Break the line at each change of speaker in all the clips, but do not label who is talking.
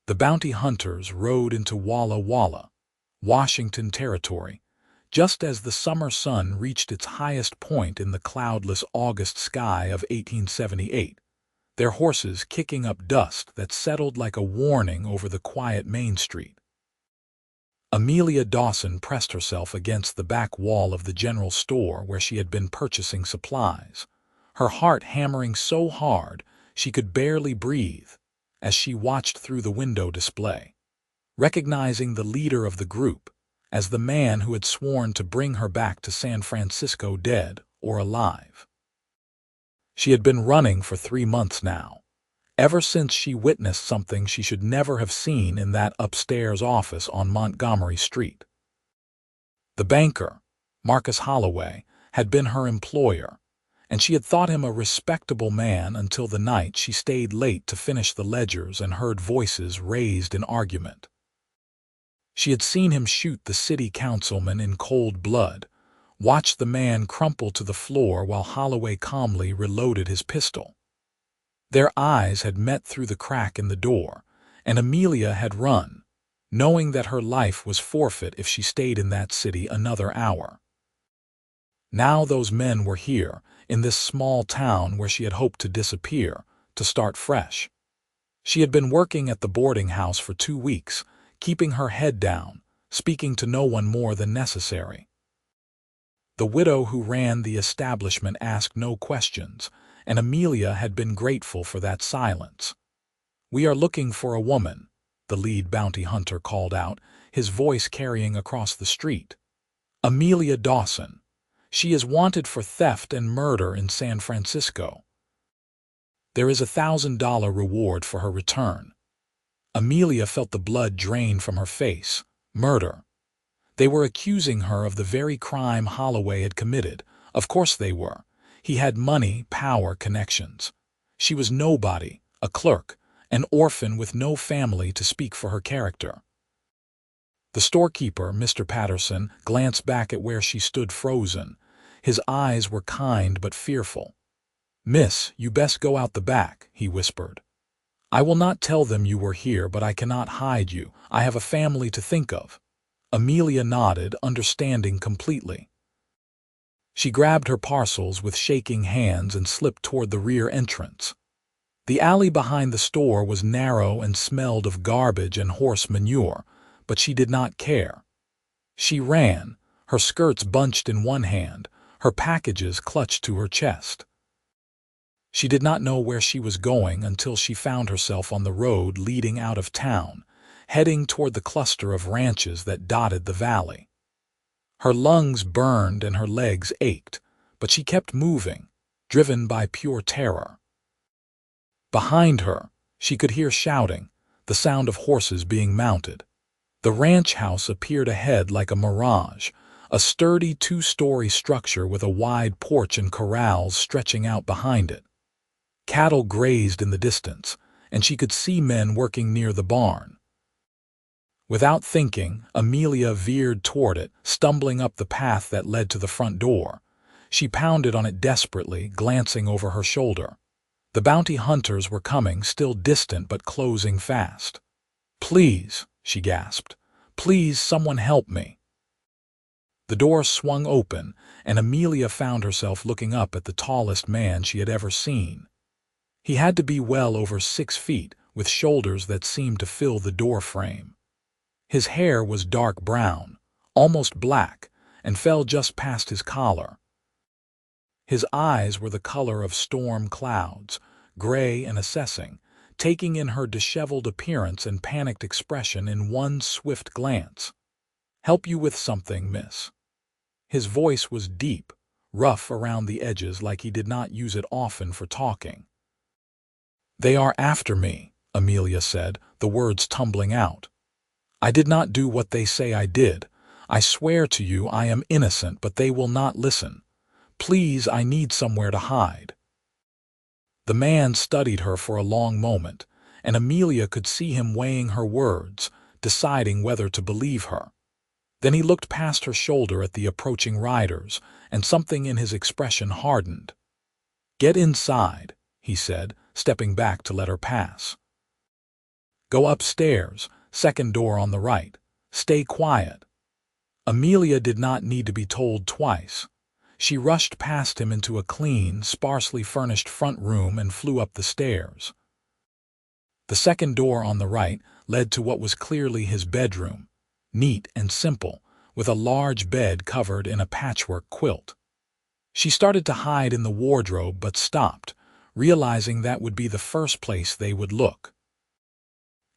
The bounty hunters rode into Walla Walla, Washington Territory, just as the summer sun reached its highest point in the cloudless August sky of 1878, their horses kicking up dust that settled like a warning over the quiet Main Street. Amelia Dawson pressed herself against the back wall of the general store where she had been purchasing supplies, her heart hammering so hard she could barely breathe as she watched through the window display, recognizing the leader of the group as the man who had sworn to bring her back to San Francisco dead or alive. She had been running for 3 months now, ever since she witnessed something she should never have seen in that upstairs office on Montgomery Street. The banker, Marcus Holloway, had been her employer, and she had thought him a respectable man until the night she stayed late to finish the ledgers and heard voices raised in argument. She had seen him shoot the city councilman in cold blood, watched the man crumple to the floor while Holloway calmly reloaded his pistol. Their eyes had met through the crack in the door, and Amelia had run, knowing that her life was forfeit if she stayed in that city another hour. Now those men were here, in this small town where she had hoped to disappear, to start fresh. She had been working at the boarding house for 2 weeks, keeping her head down, speaking to no one more than necessary. The widow who ran the establishment asked no questions, and Amelia had been grateful for that silence. "We are looking for a woman," the lead bounty hunter called out, his voice carrying across the street. "Amelia Dawson. She is wanted for theft and murder in San Francisco. There is a $1,000 reward for her return." Amelia felt the blood drain from her face. Murder. They were accusing her of the very crime Holloway had committed. Of course they were. He had money, power, connections. She was nobody, a clerk, an orphan with no family to speak for her character. The storekeeper, Mr. Patterson, glanced back at where she stood frozen. His eyes were kind but fearful. "Miss, you best go out the back," he whispered. "I will not tell them you were here, but I cannot hide you. I have a family to think of." Amelia nodded, understanding completely. She grabbed her parcels with shaking hands and slipped toward the rear entrance. The alley behind the store was narrow and smelled of garbage and horse manure, but she did not care. She ran, her skirts bunched in one hand, her packages clutched to her chest. She did not know where she was going until she found herself on the road leading out of town, heading toward the cluster of ranches that dotted the valley. Her lungs burned and her legs ached, but she kept moving, driven by pure terror. Behind her, she could hear shouting, the sound of horses being mounted. The ranch house appeared ahead like a mirage, a sturdy 2-story structure with a wide porch and corrals stretching out behind it. Cattle grazed in the distance, and she could see men working near the barn. Without thinking, Amelia veered toward it, stumbling up the path that led to the front door. She pounded on it desperately, glancing over her shoulder. The bounty hunters were coming, still distant but closing fast. "Please," she gasped. "Please, someone help me." The door swung open, and Amelia found herself looking up at the tallest man she had ever seen. He had to be well over 6 feet, with shoulders that seemed to fill the door frame. His hair was dark brown, almost black, and fell just past his collar. His eyes were the color of storm clouds, gray and assessing, taking in her disheveled appearance and panicked expression in one swift glance. "Help you with something, miss." His voice was deep, rough around the edges like he did not use it often for talking. "They are after me," Amelia said, the words tumbling out. "I did not do what they say I did. I swear to you I am innocent, but they will not listen. Please, I need somewhere to hide." The man studied her for a long moment, and Amelia could see him weighing her words, deciding whether to believe her. Then he looked past her shoulder at the approaching riders, and something in his expression hardened. "Get inside," he said, stepping back to let her pass. Go upstairs, second door on the right. Stay quiet." Amelia did not need to be told twice. She rushed past him into a clean, sparsely furnished front room and flew up the stairs. The second door on the right led to what was clearly his bedroom, neat and simple, with a large bed covered in a patchwork quilt. She started to hide in the wardrobe but stopped, realizing that would be the first place they would look.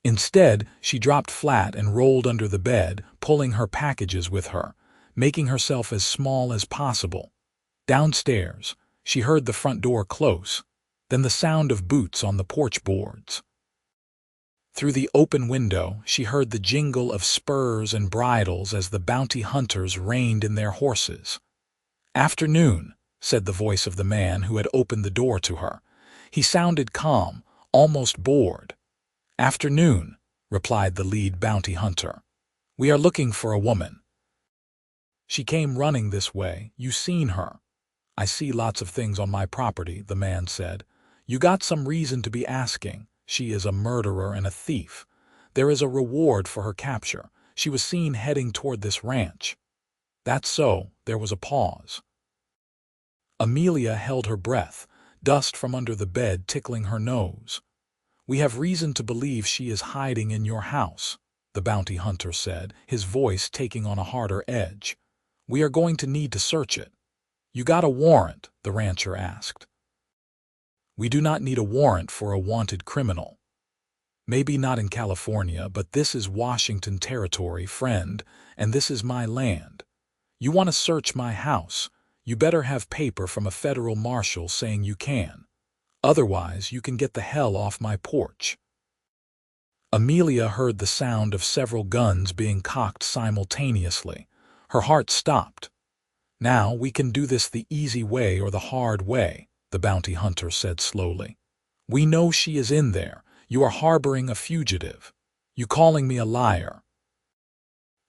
Instead, she dropped flat and rolled under the bed, pulling her packages with her, making herself as small as possible. Downstairs, she heard the front door close, then the sound of boots on the porch boards. Through the open window, she heard the jingle of spurs and bridles as the bounty hunters reined in their horses. "Afternoon," said the voice of the man who had opened the door to her. He sounded calm, almost bored. "Afternoon," replied the lead bounty hunter. "We are looking for a woman." "She came running this way. You seen her?" "I see lots of things on my property," the man said. "You got some reason to be asking. She is a murderer and a thief. There is a reward for her capture. She was seen heading toward this ranch." "That's so." There was a pause. Amelia held her breath, dust from under the bed tickling her nose. "We have reason to believe she is hiding in your house," the bounty hunter said, his voice taking on a harder edge. "We are going to need to search it." "You got a warrant?" the rancher asked. "We do not need a warrant for a wanted criminal." "Maybe not in California, but this is Washington territory, friend, and this is my land. You want to search my house, you better have paper from a federal marshal saying you can. Otherwise, you can get the hell off my porch." Amelia heard the sound of several guns being cocked simultaneously. Her heart stopped. "Now we can do this the easy way or the hard way," the bounty hunter said slowly. "We know she is in there. You are harboring a fugitive. You calling me a liar."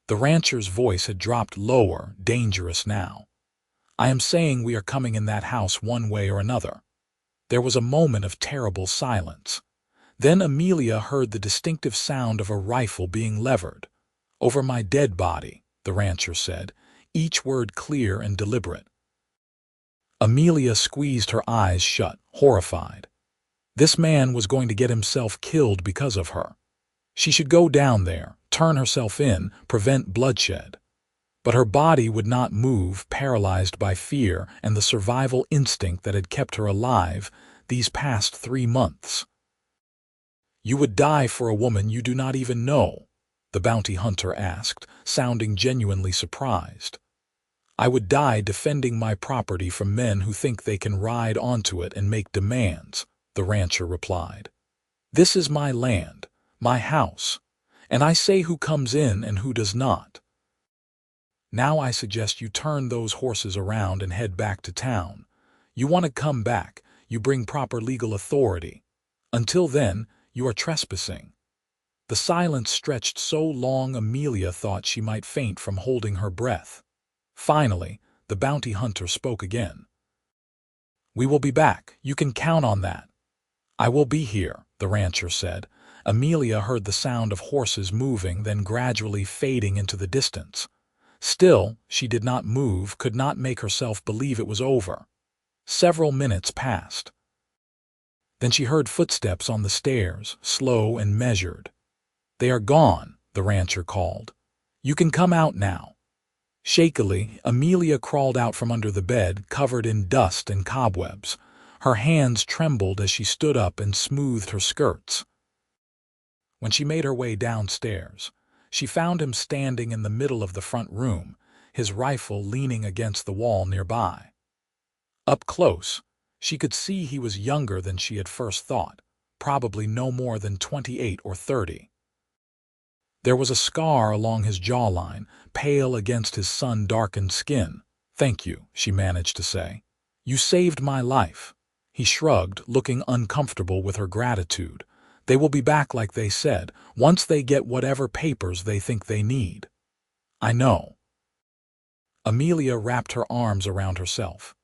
The rancher's voice had dropped lower, dangerous now. "I am saying we are coming in that house one way or another." There was a moment of terrible silence. Then Amelia heard the distinctive sound of a rifle being levered. "Over my dead body," the rancher said, each word clear and deliberate. Amelia squeezed her eyes shut, horrified. This man was going to get himself killed because of her. She should go down there, turn herself in, prevent bloodshed. But her body would not move, paralyzed by fear and the survival instinct that had kept her alive these past 3 months. "You would die for a woman you do not even know?" the bounty hunter asked, sounding genuinely surprised. "I would die defending my property from men who think they can ride onto it and make demands," the rancher replied. "This is my land, my house, and I say who comes in and who does not. Now I suggest you turn those horses around and head back to town. You want to come back, you bring proper legal authority. Until then, you are trespassing." The silence stretched so long Amelia thought she might faint from holding her breath. Finally, the bounty hunter spoke again. "We will be back. You can count on that." "I will be here," the rancher said. Amelia heard the sound of horses moving, then gradually fading into the distance. Still, she did not move, could not make herself believe it was over. Several minutes passed. Then she heard footsteps on the stairs, slow and measured. "They are gone," the rancher called. "You can come out now." Shakily, Amelia crawled out from under the bed, covered in dust and cobwebs. Her hands trembled as she stood up and smoothed her skirts. When she made her way downstairs, she found him standing in the middle of the front room, his rifle leaning against the wall nearby. Up close, she could see he was younger than she had first thought, probably no more than 28 or 30. There was a scar along his jawline, pale against his sun-darkened skin. "Thank you," she managed to say. "You saved my life." He shrugged, looking uncomfortable with her gratitude. "They will be back like they said, once they get whatever papers they think they need." "I know." Amelia wrapped her arms around herself.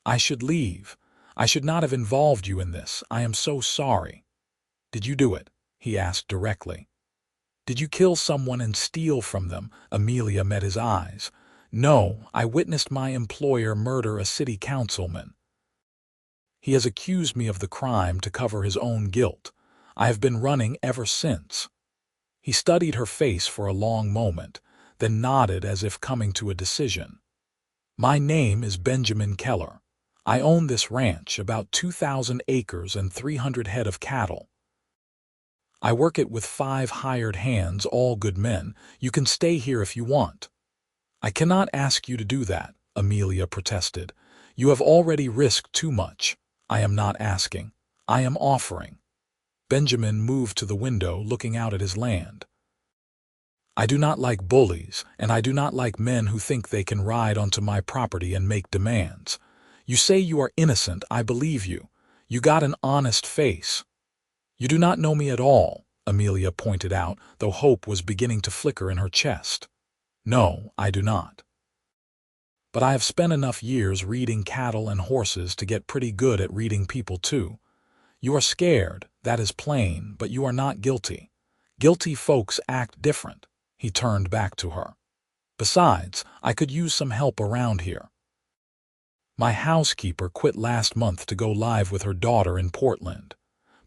"I should leave. I should not have involved you in this. I am so sorry." "Did you do it?" he asked directly. "Did you kill someone and steal from them?" Amelia met his eyes. "No, I witnessed my employer murder a city councilman. He has accused me of the crime to cover his own guilt. I have been running ever since." He studied her face for a long moment, then nodded as if coming to a decision. "My name is Benjamin Keller. I own this ranch, about 2,000 acres and 300 head of cattle. I work it with 5 hired hands, all good men. You can stay here if you want." "I cannot ask you to do that," Amelia protested. "You have already risked too much. I am not asking. I am offering." Benjamin moved to the window, looking out at his land. "I do not like bullies, and I do not like men who think they can ride onto my property and make demands. You say you are innocent. I believe you. You got an honest face." "You do not know me at all," Amelia pointed out, though hope was beginning to flicker in her chest. "No, I do not. But I have spent enough years reading cattle and horses to get pretty good at reading people too. You are scared, that is plain, but you are not guilty. Guilty folks act different." He turned back to her. "Besides, I could use some help around here. My housekeeper quit last month to go live with her daughter in Portland.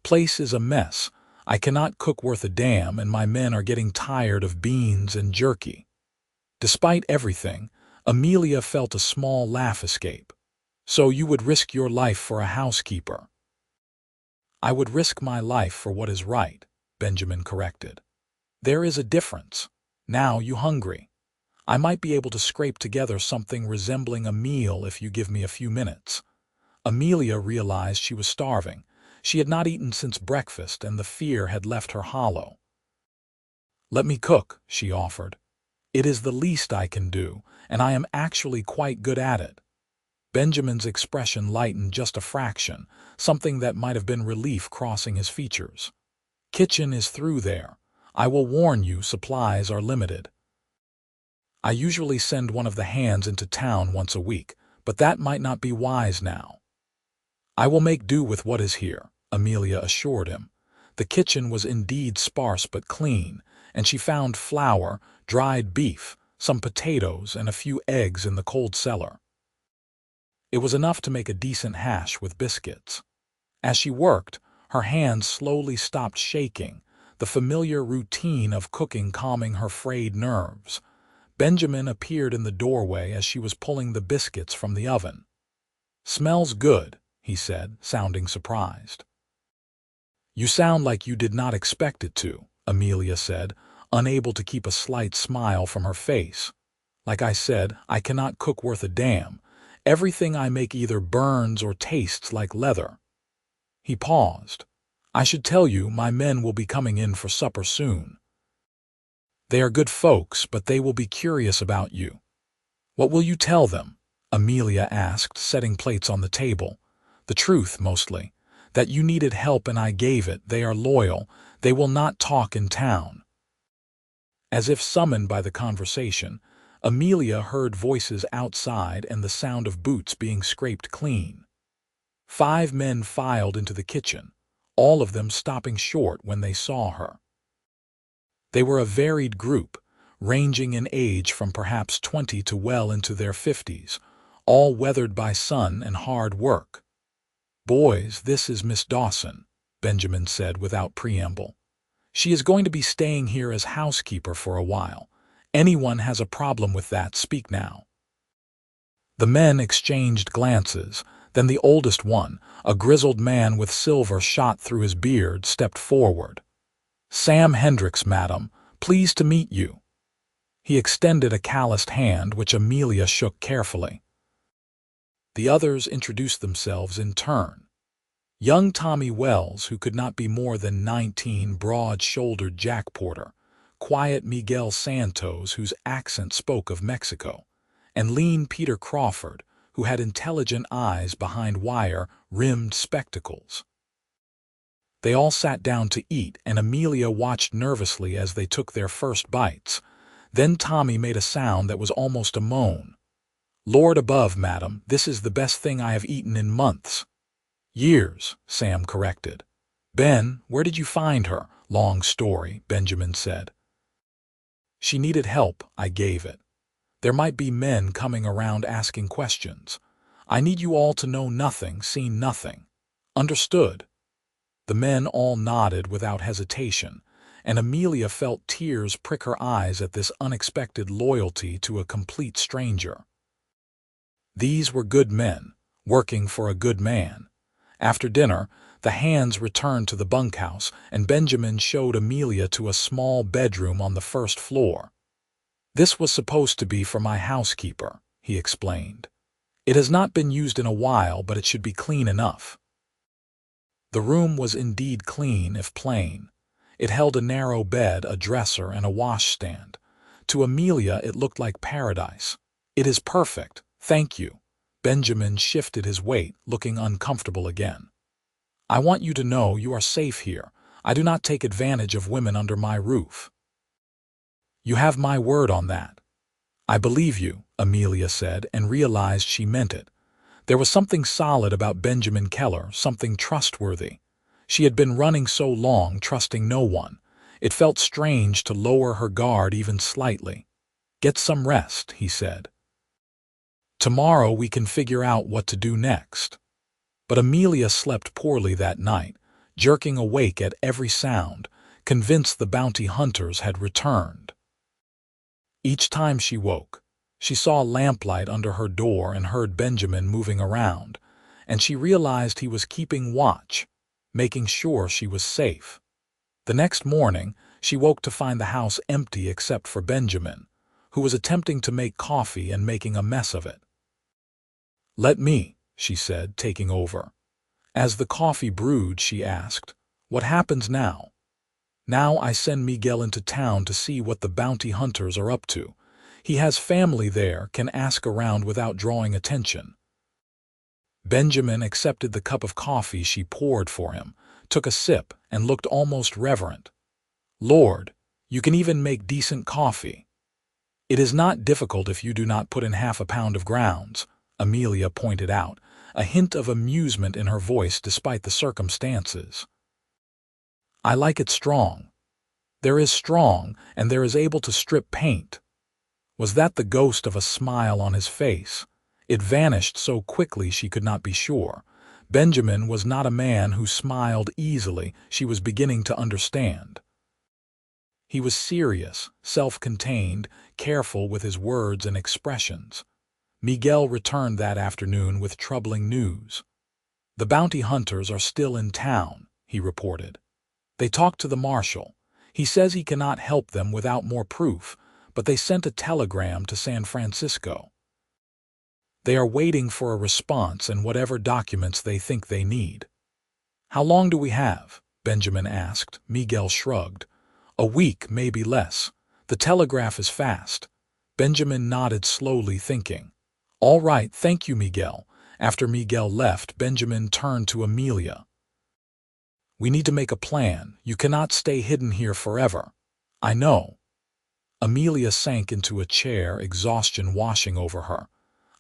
Place is a mess. I cannot cook worth a damn, and my men are getting tired of beans and jerky." Despite everything, Amelia felt a small laugh escape. "So you would risk your life for a housekeeper?" "I would risk my life for what is right," Benjamin corrected. "There is a difference. Now you hungry? I might be able to scrape together something resembling a meal if you give me a few minutes." Amelia realized she was starving. She had not eaten since breakfast, and the fear had left her hollow. "Let me cook," she offered. "It is the least I can do, and I am actually quite good at it." Benjamin's expression lightened just a fraction, something that might have been relief crossing his features. "Kitchen is through there. I will warn you, supplies are limited. I usually send one of the hands into town once a week, but that might not be wise now." "I will make do with what is here," Amelia assured him. The kitchen was indeed sparse but clean, and she found flour, dried beef, some potatoes, and a few eggs in the cold cellar. It was enough to make a decent hash with biscuits. As she worked, her hands slowly stopped shaking, the familiar routine of cooking calming her frayed nerves. Benjamin appeared in the doorway as she was pulling the biscuits from the oven. "Smells good," he said, sounding surprised. "You sound like you did not expect it to," Amelia said, unable to keep a slight smile from her face. "Like I said, I cannot cook worth a damn. Everything I make either burns or tastes like leather." He paused. "I should tell you my men will be coming in for supper soon. They are good folks, but they will be curious about you." "What will you tell them?" Amelia asked, setting plates on the table. "The truth, mostly. That you needed help and I gave it. They are loyal. They will not talk in town." As if summoned by the conversation, Amelia heard voices outside and the sound of boots being scraped clean. 5 men filed into the kitchen, all of them stopping short when they saw her. They were a varied group, ranging in age from perhaps 20 to well into their 50s, all weathered by sun and hard work. "Boys, this is Miss Dawson," Benjamin said without preamble. "She is going to be staying here as housekeeper for a while. Anyone has a problem with that, speak now." The men exchanged glances. Then the oldest one, a grizzled man with silver shot through his beard, stepped forward. "Sam Hendricks, madam. Pleased to meet you." He extended a calloused hand, which Amelia shook carefully. The others introduced themselves in turn. Young Tommy Wells, who could not be more than 19, broad-shouldered Jack Porter, quiet Miguel Santos, whose accent spoke of Mexico, and lean Peter Crawford, who had intelligent eyes behind wire-rimmed spectacles. They all sat down to eat, and Amelia watched nervously as they took their first bites. Then Tommy made a sound that was almost a moan. "Lord above, madam, this is the best thing I have eaten in months." "Years," Sam corrected. "Ben, where did you find her? Long story, Benjamin said. She needed help, I gave it. There might be men coming around asking questions. I need you all to know nothing, seen nothing. Understood? The men all nodded without hesitation, and Amelia felt tears prick her eyes at this unexpected loyalty to a complete stranger. These were good men, working for a good man. After dinner, the hands returned to the bunkhouse, and Benjamin showed Amelia to a small bedroom on the first floor. This was supposed to be for my housekeeper, he explained. It has not been used in a while, but it should be clean enough. The room was indeed clean, if plain. It held a narrow bed, a dresser, and a washstand. To Amelia it looked like paradise. It is perfect, thank you. Benjamin shifted his weight, looking uncomfortable again. I want you to know you are safe here. I do not take advantage of women under my roof. You have my word on that. I believe you, Amelia said, and realized she meant it. There was something solid about Benjamin Keller, something trustworthy. She had been running so long, trusting no one. It felt strange to lower her guard even slightly. Get some rest, he said. Tomorrow we can figure out what to do next. But Amelia slept poorly that night, jerking awake at every sound, convinced the bounty hunters had returned. Each time she woke, she saw lamplight under her door and heard Benjamin moving around, and she realized he was keeping watch, making sure she was safe. The next morning, she woke to find the house empty except for Benjamin, who was attempting to make coffee and making a mess of it. Let me, she said, taking over. As the coffee brewed, she asked, what happens now? Now I send Miguel into town to see what the bounty hunters are up to. He has family there, can ask around without drawing attention. Benjamin accepted the cup of coffee she poured for him, took a sip, and looked almost reverent. Lord, you can even make decent coffee. It is not difficult if you do not put in half a pound of grounds, Amelia pointed out, a hint of amusement in her voice despite the circumstances. I like it strong. There is strong, and there is able to strip paint. Was that the ghost of a smile on his face? It vanished so quickly she could not be sure. Benjamin was not a man who smiled easily, she was beginning to understand. He was serious, self-contained, careful with his words and expressions. Miguel returned that afternoon with troubling news. The bounty hunters are still in town, he reported. They talked to the marshal. He says he cannot help them without more proof, but they sent a telegram to San Francisco. They are waiting for a response and whatever documents they think they need. How long do we have? Benjamin asked. Miguel shrugged. A week, maybe less. The telegraph is fast. Benjamin nodded slowly, thinking. All right, thank you, Miguel. After Miguel left, Benjamin turned to Amelia. We need to make a plan. You cannot stay hidden here forever. I know. Amelia sank into a chair, exhaustion washing over her.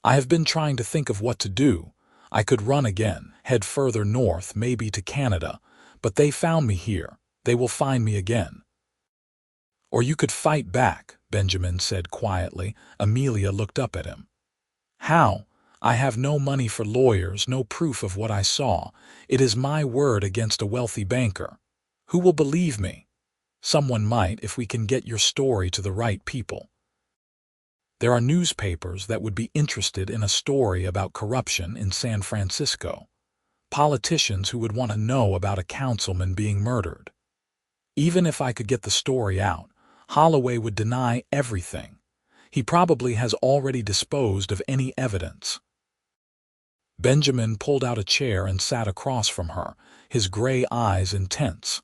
I have been trying to think of what to do. I could run again, head further north, maybe to Canada. But they found me here. They will find me again. Or you could fight back, Benjamin said quietly. Amelia looked up at him. How? I have no money for lawyers, no proof of what I saw. It is my word against a wealthy banker. Who will believe me? Someone might if we can get your story to the right people. There are newspapers that would be interested in a story about corruption in San Francisco. Politicians who would want to know about a councilman being murdered. Even if I could get the story out, Holloway would deny everything. He probably has already disposed of any evidence. Benjamin pulled out a chair and sat across from her, his gray eyes intense.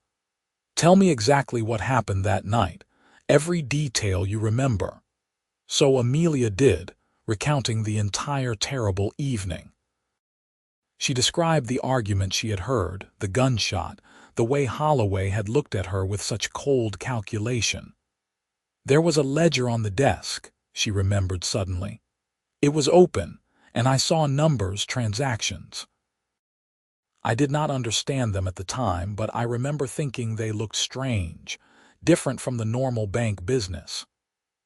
Tell me exactly what happened that night, every detail you remember. So Amelia did, recounting the entire terrible evening. She described the argument she had heard, the gunshot, the way Holloway had looked at her with such cold calculation. There was a ledger on the desk, she remembered suddenly. It was open, and I saw numbers, transactions. I did not understand them at the time, but I remember thinking they looked strange, different from the normal bank business.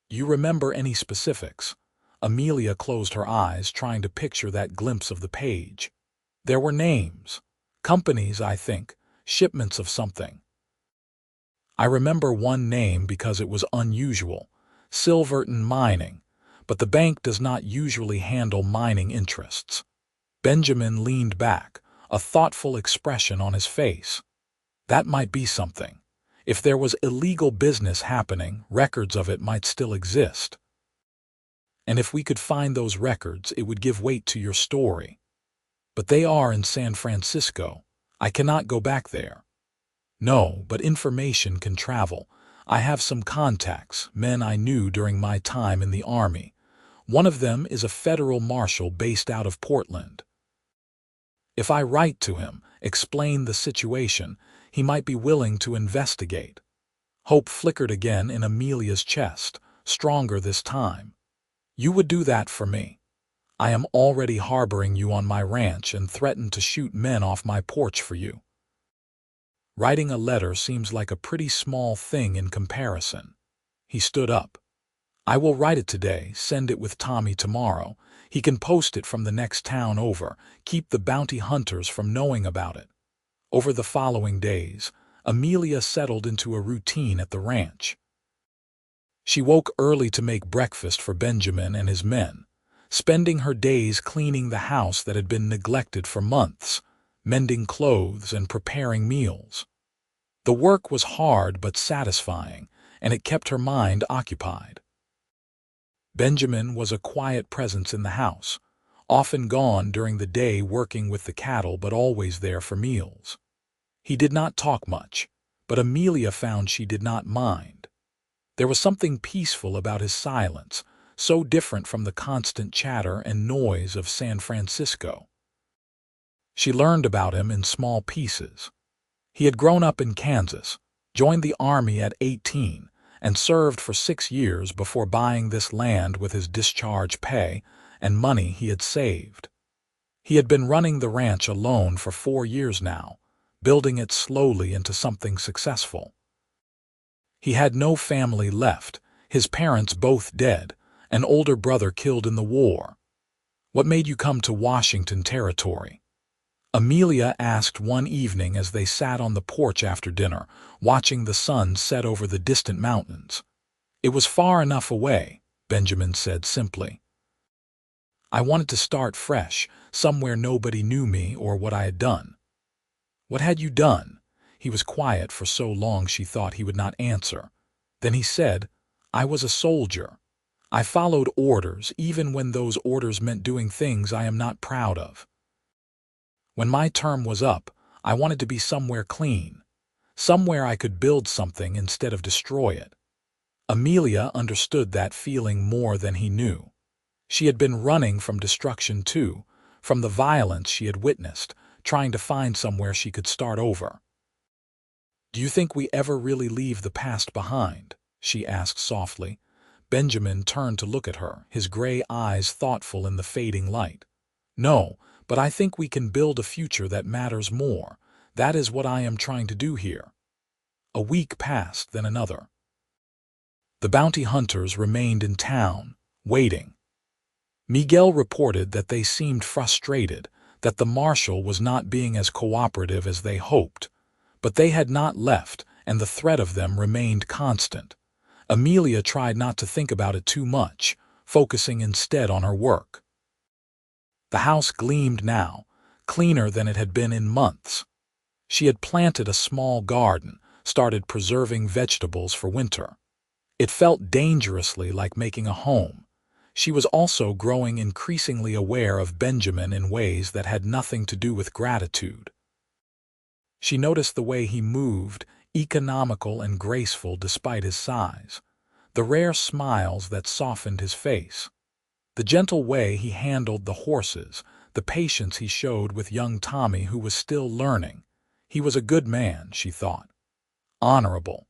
You remember any specifics? Amelia closed her eyes, trying to picture that glimpse of the page. There were names. Companies, I think. Shipments of something. I remember one name because it was unusual. Silverton Mining. But the bank does not usually handle mining interests. Benjamin leaned back, a thoughtful expression on his face. That might be something. If there was illegal business happening, records of it might still exist. And if we could find those records, it would give weight to your story. But they are in San Francisco. I cannot go back there. No, but information can travel. I have some contacts, men I knew during my time in the Army. One of them is a federal marshal based out of Portland. If I write to him, explain the situation, he might be willing to investigate. Hope flickered again in Amelia's chest, stronger this time. You would do that for me. I am already harboring you on my ranch and threatened to shoot men off my porch for you. Writing a letter seems like a pretty small thing in comparison. He stood up. I will write it today, send it with Tommy tomorrow. He can post it from the next town over, keep the bounty hunters from knowing about it. Over the following days, Amelia settled into a routine at the ranch. She woke early to make breakfast for Benjamin and his men, spending her days cleaning the house that had been neglected for months, mending clothes and preparing meals. The work was hard but satisfying, and it kept her mind occupied. Benjamin was a quiet presence in the house, often gone during the day working with the cattle but always there for meals. He did not talk much, but Amelia found she did not mind. There was something peaceful about his silence, so different from the constant chatter and noise of San Francisco. She learned about him in small pieces. He had grown up in Kansas, joined the Army at 18, and served for 6 years before buying this land with his discharge pay and money he had saved. He had been running the ranch alone for 4 years now, building it slowly into something successful. He had no family left, his parents both dead, an older brother killed in the war. What made you come to Washington Territory? Amelia asked one evening as they sat on the porch after dinner, watching the sun set over the distant mountains. It was far enough away, Benjamin said simply. I wanted to start fresh, somewhere nobody knew me or what I had done. What had you done? He was quiet for so long she thought he would not answer. Then he said, I was a soldier. I followed orders, even when those orders meant doing things I am not proud of. When my term was up, I wanted to be somewhere clean, somewhere I could build something instead of destroy it. Amelia understood that feeling more than he knew. She had been running from destruction too, from the violence she had witnessed, trying to find somewhere she could start over. Do you think we ever really leave the past behind? She asked softly. Benjamin turned to look at her, his gray eyes thoughtful in the fading light. No, but I think we can build a future that matters more. That is what I am trying to do here. A week passed, then another. The bounty hunters remained in town, waiting. Miguel reported that they seemed frustrated, that the marshal was not being as cooperative as they hoped. But they had not left, and the threat of them remained constant. Amelia tried not to think about it too much, focusing instead on her work. The house gleamed now, cleaner than it had been in months. She had planted a small garden, started preserving vegetables for winter. It felt dangerously like making a home. She was also growing increasingly aware of Benjamin in ways that had nothing to do with gratitude. She noticed the way he moved, economical and graceful despite his size, the rare smiles that softened his face, the gentle way he handled the horses, the patience he showed with young Tommy who was still learning. He was a good man, she thought. Honorable.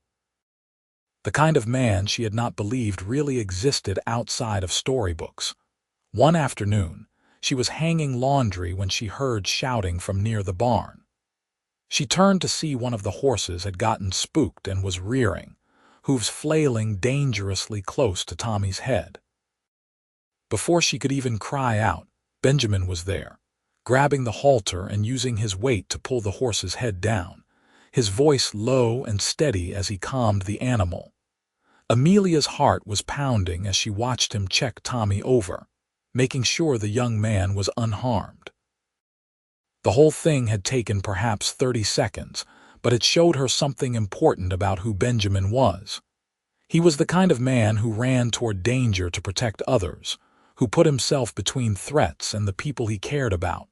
The kind of man she had not believed really existed outside of storybooks. One afternoon, She was hanging laundry when she heard shouting from near the barn. She turned to see one of the horses had gotten spooked and was rearing, hooves flailing dangerously close to Tommy's head. Before she could even cry out, Benjamin was there, grabbing the halter and using his weight to pull the horse's head down, his voice low and steady as he calmed the animal. Amelia's heart was pounding as she watched him check Tommy over, making sure the young man was unharmed. The whole thing had taken perhaps 30 seconds, but it showed her something important about who Benjamin was. He was the kind of man who ran toward danger to protect others, who put himself between threats and the people he cared about,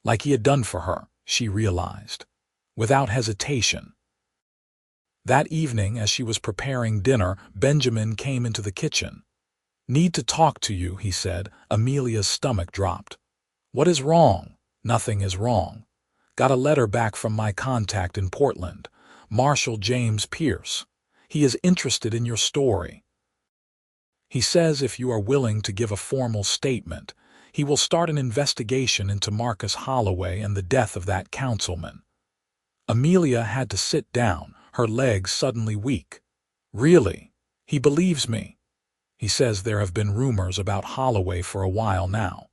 like he had done for her, she realized, without hesitation. That evening, as she was preparing dinner, Benjamin came into the kitchen. "Need to talk to you," he said. Amelia's stomach dropped. "What is wrong?" "Nothing is wrong. Got a letter back from my contact in Portland, Marshal James Pierce. He is interested in your story. He says if you are willing to give a formal statement, he will start an investigation into Marcus Holloway and the death of that councilman." Amelia had to sit down, her legs suddenly weak. "Really? He believes me?" "He says there have been rumors about Holloway for a while now.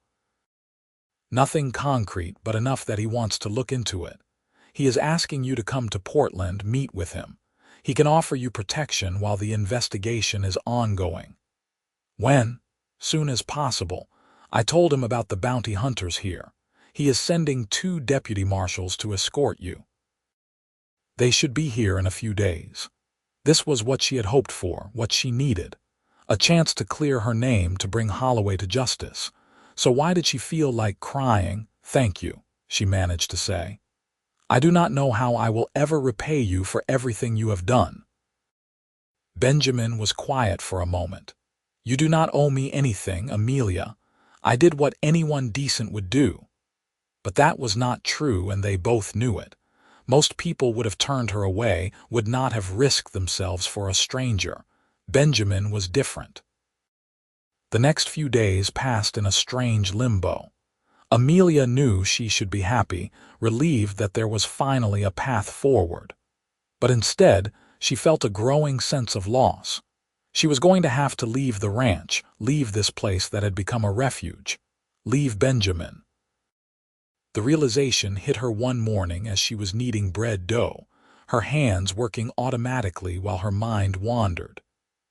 Nothing concrete, but enough that he wants to look into it. He is asking you to come to Portland, meet with him. He can offer you protection while the investigation is ongoing." "When?" "Soon as possible. I told him about the bounty hunters here. He is sending 2 deputy marshals to escort you. They should be here in a few days." This was what she had hoped for, what she needed. A chance to clear her name, to bring Holloway to justice. So why did she feel like crying? "Thank you," she managed to say. "I do not know how I will ever repay you for everything you have done." Benjamin was quiet for a moment. "You do not owe me anything, Amelia. I did what anyone decent would do." But that was not true, and they both knew it. Most people would have turned her away, would not have risked themselves for a stranger. Benjamin was different. The next few days passed in a strange limbo. Amelia knew she should be happy, relieved that there was finally a path forward. But instead, she felt a growing sense of loss. She was going to have to leave the ranch, leave this place that had become a refuge, leave Benjamin. The realization hit her one morning as she was kneading bread dough, her hands working automatically while her mind wandered.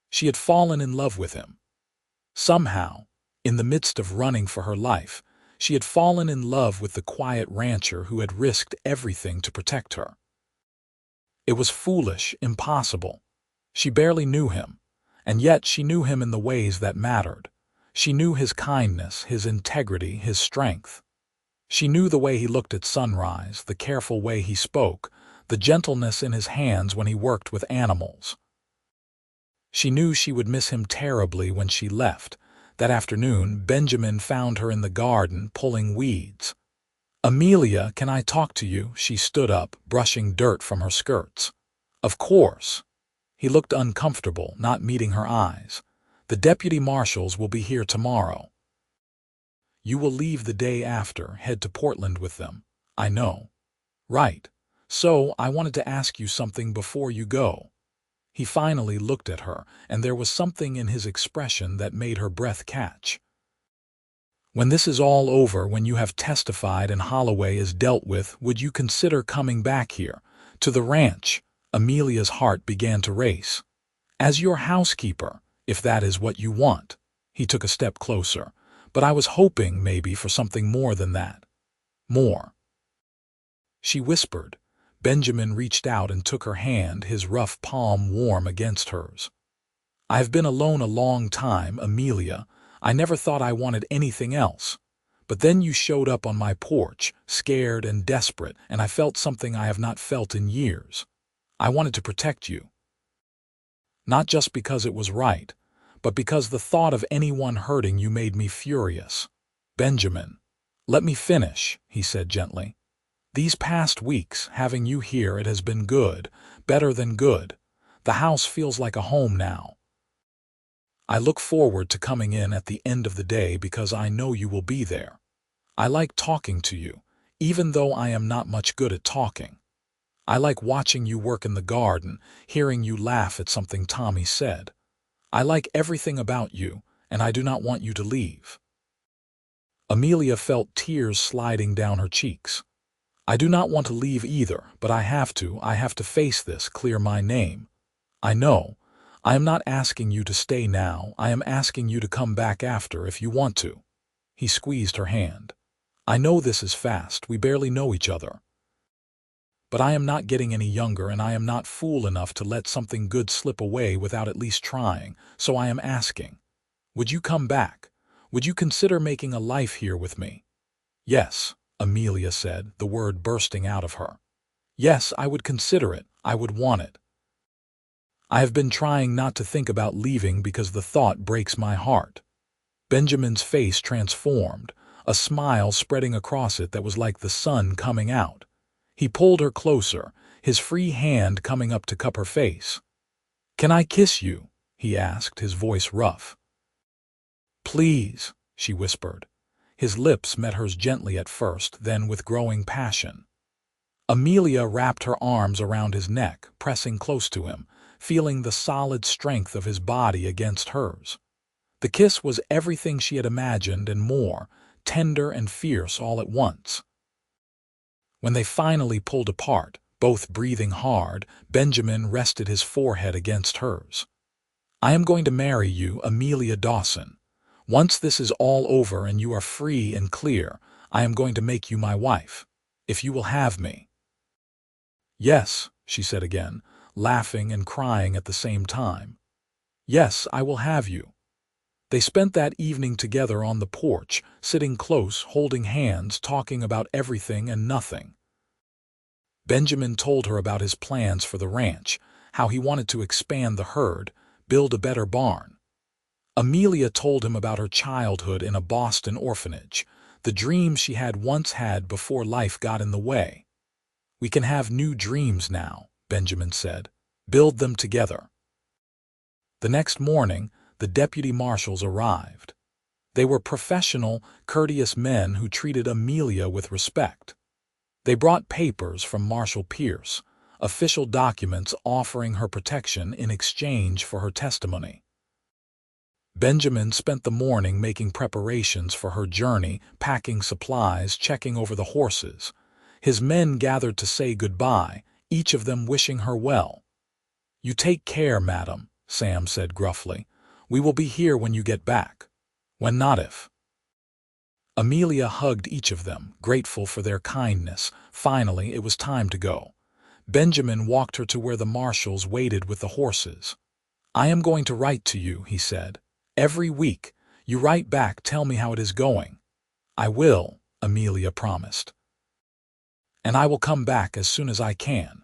She had fallen in love with him. Somehow, in the midst of running for her life, she had fallen in love with the quiet rancher who had risked everything to protect her. It was foolish, impossible. She barely knew him, and yet she knew him in the ways that mattered. She knew his kindness, his integrity, his strength. She knew the way he looked at sunrise, the careful way he spoke, the gentleness in his hands when he worked with animals. She knew she would miss him terribly when she left. That afternoon, Benjamin found her in the garden pulling weeds. "Amelia, can I talk to you?" She stood up, brushing dirt from her skirts. "Of course." He looked uncomfortable, not meeting her eyes. "The deputy marshals will be here tomorrow. You will leave the day after, head to Portland with them." "I know." "Right. So, I wanted to ask you something before you go." He finally looked at her, and there was something in his expression that made her breath catch. "When this is all over, when you have testified and Holloway is dealt with, would you consider coming back here, to the ranch?" Amelia's heart began to race. "As your housekeeper, if that is what you want." He took a step closer. "But I was hoping, maybe, for something more than that." "More?" she whispered. Benjamin reached out and took her hand, his rough palm warm against hers. "I have been alone a long time, Amelia. I never thought I wanted anything else. But then you showed up on my porch, scared and desperate, and I felt something I have not felt in years. I wanted to protect you. Not just because it was right, but because the thought of anyone hurting you made me furious." "Benjamin, let me finish," he said gently. "These past weeks, having you here, it has been good, better than good. The house feels like a home now. I look forward to coming in at the end of the day because I know you will be there. I like talking to you, even though I am not much good at talking. I like watching you work in the garden, hearing you laugh at something Tommy said. I like everything about you, and I do not want you to leave." Amelia felt tears sliding down her cheeks. "I do not want to leave either, but I have to. I have to face this, clear my name. I know. I am not asking you to stay now. I am asking you to come back after if you want to." He squeezed her hand. "I know this is fast. We barely know each other. But I am not getting any younger, and I am not fool enough to let something good slip away without at least trying, so I am asking. Would you come back? Would you consider making a life here with me?" "Yes," Amelia said, the word bursting out of her. "Yes, I would consider it. I would want it. I have been trying not to think about leaving because the thought breaks my heart." Benjamin's face transformed, a smile spreading across it that was like the sun coming out. He pulled her closer, his free hand coming up to cup her face. "Can I kiss you?" he asked, his voice rough. "Please," she whispered. His lips met hers gently at first, then with growing passion. Amelia wrapped her arms around his neck, pressing close to him, feeling the solid strength of his body against hers. The kiss was everything she had imagined and more, tender and fierce all at once. When they finally pulled apart, both breathing hard, Benjamin rested his forehead against hers. "I am going to marry you, Amelia Dawson. Once this is all over and you are free and clear, I am going to make you my wife, if you will have me." "Yes," she said again, laughing and crying at the same time. "Yes, I will have you." They spent that evening together on the porch, sitting close, holding hands, talking about everything and nothing. Benjamin told her about his plans for the ranch, how he wanted to expand the herd, build a better barn. Amelia told him about her childhood in a Boston orphanage, the dreams she had once had before life got in the way. "We can have new dreams now," Benjamin said. "Build them together." The next morning, the deputy marshals arrived. They were professional, courteous men who treated Amelia with respect. They brought papers from Marshal Pierce, official documents offering her protection in exchange for her testimony. Benjamin spent the morning making preparations for her journey, packing supplies, checking over the horses. His men gathered to say goodbye, each of them wishing her well. "You take care, madam," Sam said gruffly. "We will be here when you get back. When not if." Amelia hugged each of them, grateful for their kindness. Finally, it was time to go. Benjamin walked her to where the marshals waited with the horses. "I am going to write to you," he said. "Every week. You write back, tell me how it is going." "I will," Amelia promised. "And I will come back as soon as I can."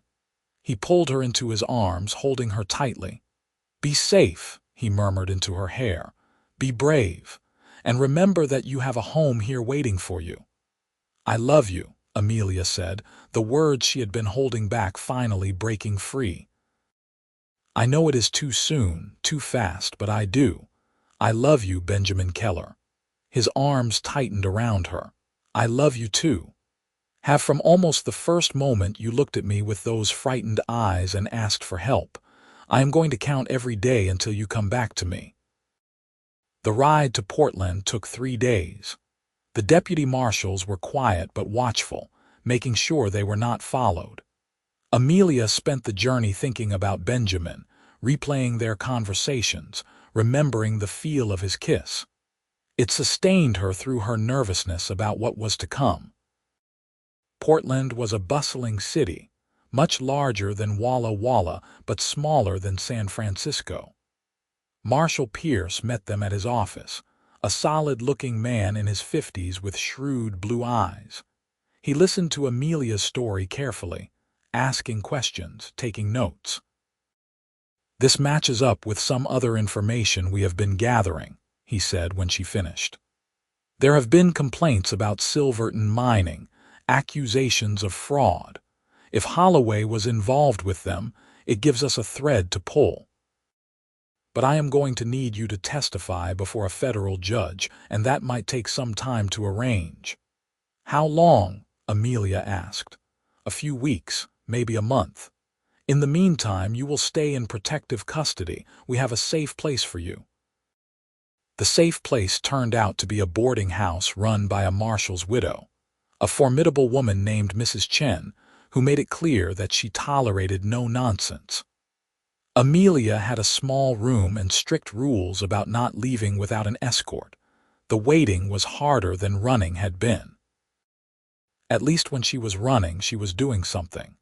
He pulled her into his arms, holding her tightly. "Be safe," he murmured into her hair. "Be brave. And remember that you have a home here waiting for you." "I love you," Amelia said, the words she had been holding back finally breaking free. "I know it is too soon, too fast, but I do. I love you, Benjamin Keller." His arms tightened around her. "I love you too. Have from almost the first moment you looked at me with those frightened eyes and asked for help. I am going to count every day until you come back to me." The ride to Portland took 3 days. The deputy marshals were quiet but watchful, making sure they were not followed. Amelia spent the journey thinking about Benjamin, replaying their conversations, remembering the feel of his kiss. It sustained her through her nervousness about what was to come. Portland was a bustling city, much larger than Walla Walla but smaller than San Francisco. Marshal Pierce met them at his office, a solid-looking man in his 50s with shrewd blue eyes. He listened to Amelia's story carefully, asking questions, taking notes. "This matches up with some other information we have been gathering," he said when she finished. "There have been complaints about Silverton mining, accusations of fraud. If Holloway was involved with them, it gives us a thread to pull. But I am going to need you to testify before a federal judge, and that might take some time to arrange." "How long?" Amelia asked. "A few weeks, maybe a month. In the meantime, you will stay in protective custody. We have a safe place for you." The safe place turned out to be a boarding house run by a marshal's widow, a formidable woman named Mrs. Chen, who made it clear that she tolerated no nonsense. Amelia had a small room and strict rules about not leaving without an escort. The waiting was harder than running had been. At least when she was running, she was doing something.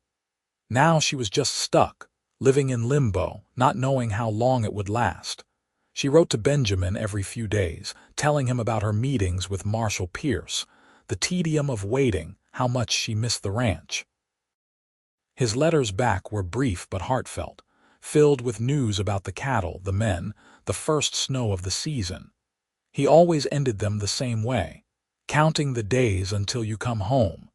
Now she was just stuck, living in limbo, not knowing how long it would last. She wrote to Benjamin every few days, telling him about her meetings with Marshal Pierce, the tedium of waiting, how much she missed the ranch. His letters back were brief but heartfelt, filled with news about the cattle, the men, the first snow of the season. He always ended them the same way: "Counting the days until you come home."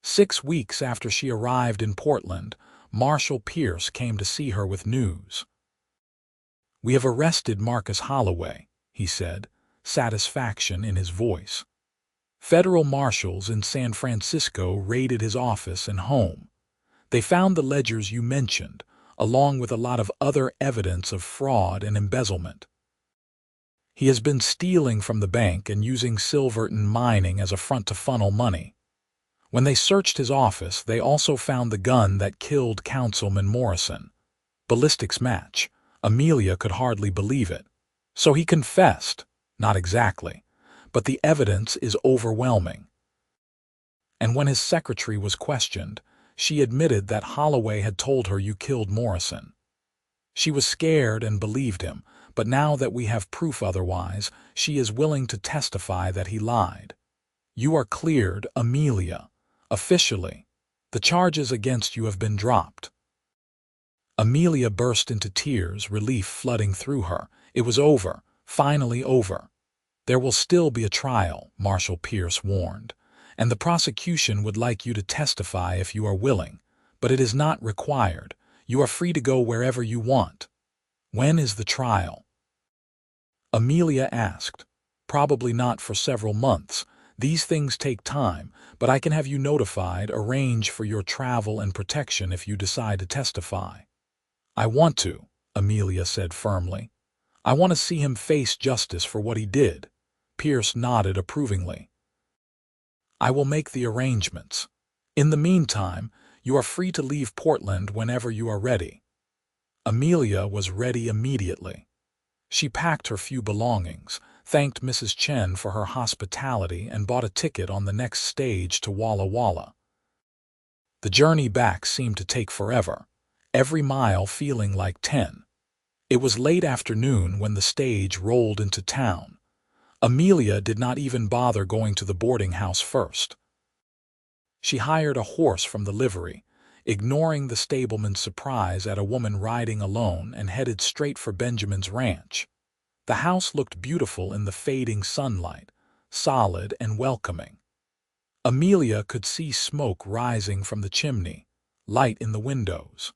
6 weeks after she arrived in Portland, Marshal Pierce came to see her with news. "We have arrested Marcus Holloway," he said, satisfaction in his voice. Federal marshals in San Francisco raided his office and home. They found the ledgers you mentioned, along with a lot of other evidence of fraud and embezzlement. He has been stealing from the bank and using Silverton mining as a front to funnel money. When they searched his office, they also found the gun that killed Councilman Morrison. Ballistics match. Amelia could hardly believe it. So he confessed. Not exactly, but the evidence is overwhelming. And when his secretary was questioned, she admitted that Holloway had told her you killed Morrison. She was scared and believed him, but now that we have proof otherwise, she is willing to testify that he lied. You are cleared, Amelia. Officially. The charges against you have been dropped. Amelia burst into tears, relief flooding through her. It was over, finally over. There will still be a trial, Marshal Pierce warned, and the prosecution would like you to testify if you are willing, but it is not required. You are free to go wherever you want. When is the trial? Amelia asked. Probably not for several months. These things take time, but I can have you notified, arrange for your travel and protection if you decide to testify. I want to, Amelia said firmly. I want to see him face justice for what he did. Pierce nodded approvingly. I will make the arrangements. In the meantime, you are free to leave Portland whenever you are ready. Amelia was ready immediately. She packed her few belongings, thanked Mrs. Chen for her hospitality, and bought a ticket on the next stage to Walla Walla. The journey back seemed to take forever, every mile feeling like 10. It was late afternoon when the stage rolled into town. Amelia did not even bother going to the boarding house first. She hired a horse from the livery, ignoring the stableman's surprise at a woman riding alone, and headed straight for Benjamin's ranch. The house looked beautiful in the fading sunlight, solid and welcoming. Amelia could see smoke rising from the chimney, light in the windows.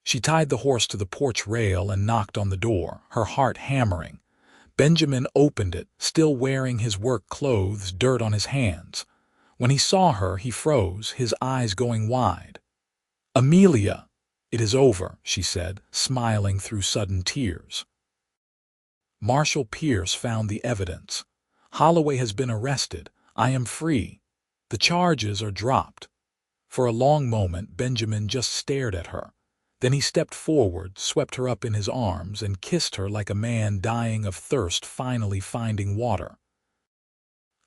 She tied the horse to the porch rail and knocked on the door, her heart hammering. Benjamin opened it, still wearing his work clothes, dirt on his hands. When he saw her, he froze, his eyes going wide. "Amelia!" "It is over," she said, smiling through sudden tears. Marshal Pierce found the evidence. Holloway has been arrested. I am free. The charges are dropped. For a long moment, Benjamin just stared at her. Then he stepped forward, swept her up in his arms, and kissed her like a man dying of thirst finally finding water.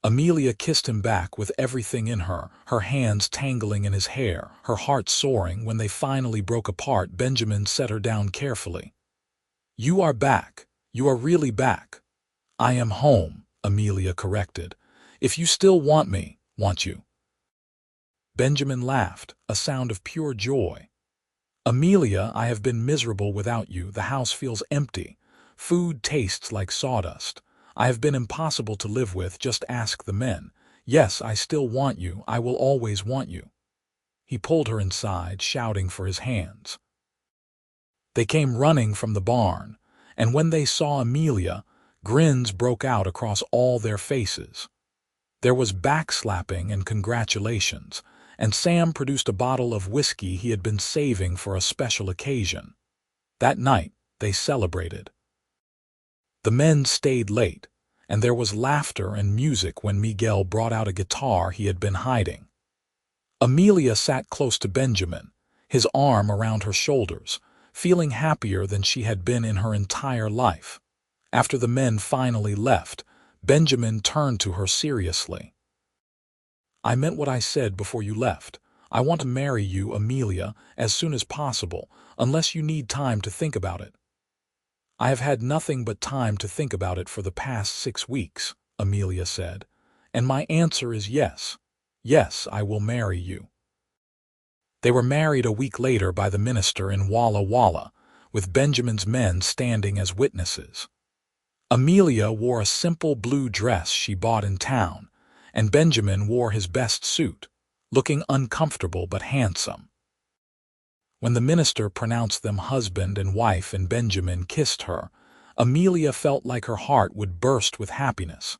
Amelia kissed him back with everything in her, her hands tangling in his hair, her heart soaring. When they finally broke apart, Benjamin set her down carefully. "You are back. You are really back." "I am home," Amelia corrected. "If you still want me, want you." Benjamin laughed, a sound of pure joy. "Amelia, I have been miserable without you. The house feels empty. Food tastes like sawdust. I have been impossible to live with. Just ask the men. Yes, I still want you. I will always want you." He pulled her inside, shouting for his hands. They came running from the barn, and when they saw Amelia, grins broke out across all their faces. There was backslapping and congratulations, and Sam produced a bottle of whiskey he had been saving for a special occasion. That night, they celebrated. The men stayed late, and there was laughter and music when Miguel brought out a guitar he had been hiding. Amelia sat close to Benjamin, his arm around her shoulders, feeling happier than she had been in her entire life. After the men finally left, Benjamin turned to her seriously. "I meant what I said before you left. I want to marry you, Amelia, as soon as possible, unless you need time to think about it." "I have had nothing but time to think about it for the past 6 weeks," Amelia said, "and my answer is yes. Yes, I will marry you." They were married a week later by the minister in Walla Walla, with Benjamin's men standing as witnesses. Amelia wore a simple blue dress she bought in town, and Benjamin wore his best suit, looking uncomfortable but handsome. When the minister pronounced them husband and wife and Benjamin kissed her, Amelia felt like her heart would burst with happiness.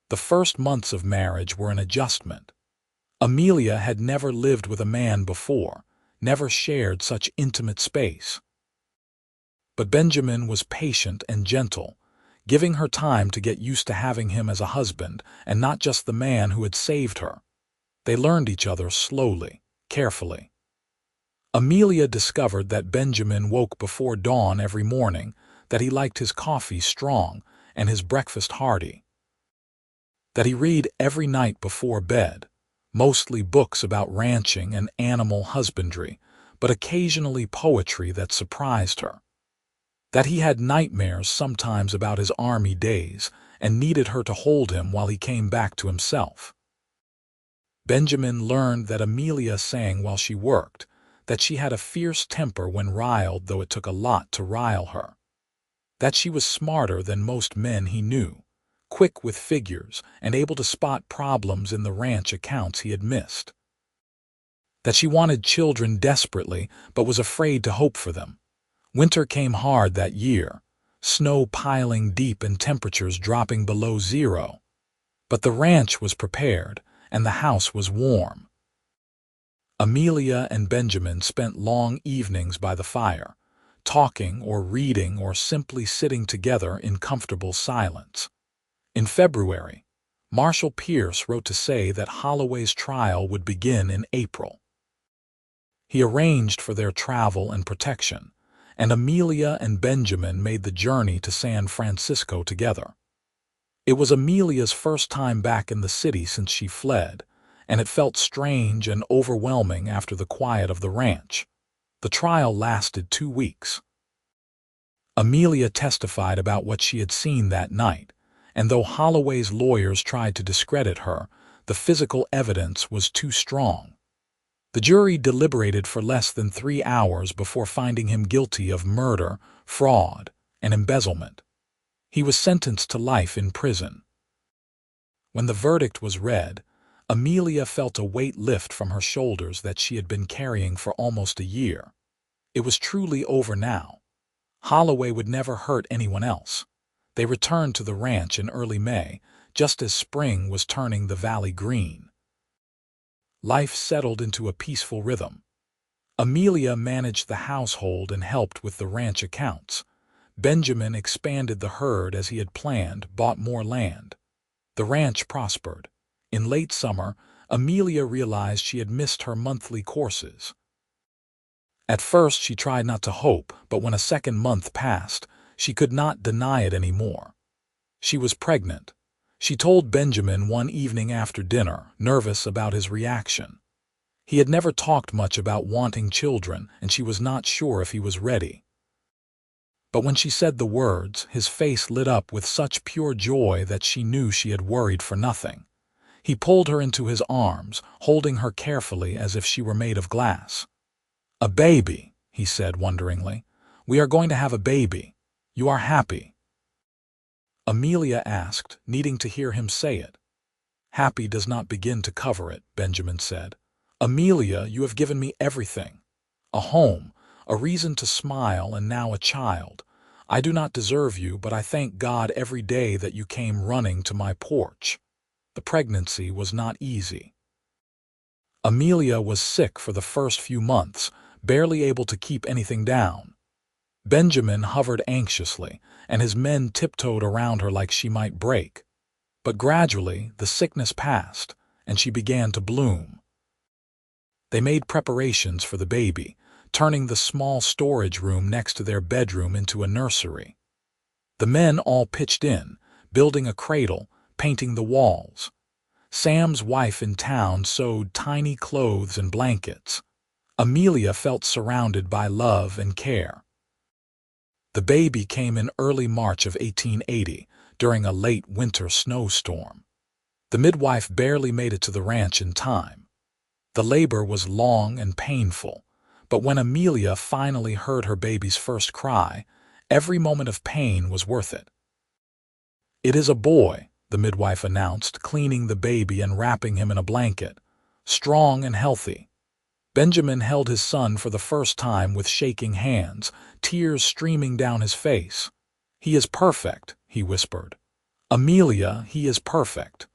The first months of marriage were an adjustment. Amelia had never lived with a man before, never shared such intimate space. But Benjamin was patient and gentle, giving her time to get used to having him as a husband and not just the man who had saved her. They learned each other slowly, carefully. Amelia discovered that Benjamin woke before dawn every morning, that he liked his coffee strong and his breakfast hearty, that he read every night before bed, mostly books about ranching and animal husbandry, but occasionally poetry that surprised her, that he had nightmares sometimes about his army days and needed her to hold him while he came back to himself. Benjamin learned that Amelia sang while she worked, that she had a fierce temper when riled, though it took a lot to rile her, that she was smarter than most men he knew, quick with figures and able to spot problems in the ranch accounts he had missed, that she wanted children desperately but was afraid to hope for them. Winter came hard that year, snow piling deep and temperatures dropping below zero. But the ranch was prepared, and the house was warm. Amelia and Benjamin spent long evenings by the fire, talking or reading or simply sitting together in comfortable silence. In February, Marshal Pierce wrote to say that Holloway's trial would begin in April. He arranged for their travel and protection, and Amelia and Benjamin made the journey to San Francisco together. It was Amelia's first time back in the city since she fled, and it felt strange and overwhelming after the quiet of the ranch. The trial lasted 2 weeks. Amelia testified about what she had seen that night, and though Holloway's lawyers tried to discredit her, the physical evidence was too strong. The jury deliberated for less than 3 hours before finding him guilty of murder, fraud, and embezzlement. He was sentenced to life in prison. When the verdict was read, Amelia felt a weight lift from her shoulders that she had been carrying for almost a year. It was truly over now. Holloway would never hurt anyone else. They returned to the ranch in early May, just as spring was turning the valley green. Life settled into a peaceful rhythm. Amelia managed the household and helped with the ranch accounts. Benjamin expanded the herd as he had planned, bought more land. The ranch prospered. In late summer, Amelia realized she had missed her monthly courses. At first she tried not to hope, but when a second month passed, she could not deny it anymore. She was pregnant. She told Benjamin one evening after dinner, nervous about his reaction. He had never talked much about wanting children, and she was not sure if he was ready. But when she said the words, his face lit up with such pure joy that she knew she had worried for nothing. He pulled her into his arms, holding her carefully as if she were made of glass. "A baby," he said wonderingly. "We are going to have a baby. You are happy?" Amelia asked, needing to hear him say it. "Happy does not begin to cover it," Benjamin said. "Amelia, you have given me everything. A home, a reason to smile, and now a child. I do not deserve you, but I thank God every day that you came running to my porch." The pregnancy was not easy. Amelia was sick for the first few months, barely able to keep anything down. Benjamin hovered anxiously, and his men tiptoed around her like she might break. But gradually, the sickness passed, and she began to bloom. They made preparations for the baby, turning the small storage room next to their bedroom into a nursery. The men all pitched in, building a cradle, painting the walls. Sam's wife in town sewed tiny clothes and blankets. Amelia felt surrounded by love and care. The baby came in early March of 1880, during a late winter snowstorm. The midwife barely made it to the ranch in time. The labor was long and painful, but when Amelia finally heard her baby's first cry, every moment of pain was worth it. "It is a boy," the midwife announced, cleaning the baby and wrapping him in a blanket. "Strong and healthy." Benjamin held his son for the first time with shaking hands, tears streaming down his face. "He is perfect," he whispered. "Amelia, he is perfect."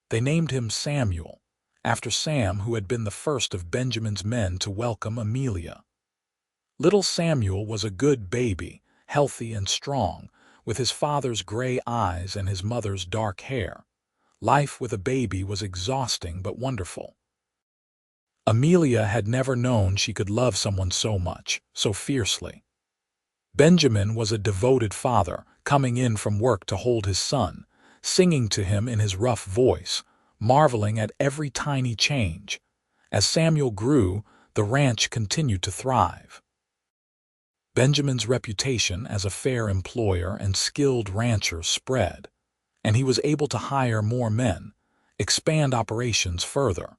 They named him Samuel, after Sam, who had been the first of Benjamin's men to welcome Amelia. Little Samuel was a good baby, healthy and strong, with his father's gray eyes and his mother's dark hair. Life with a baby was exhausting but wonderful. Amelia had never known she could love someone so much, so fiercely. Benjamin was a devoted father, coming in from work to hold his son, singing to him in his rough voice, marveling at every tiny change. As Samuel grew, the ranch continued to thrive. Benjamin's reputation as a fair employer and skilled rancher spread, and he was able to hire more men, expand operations further.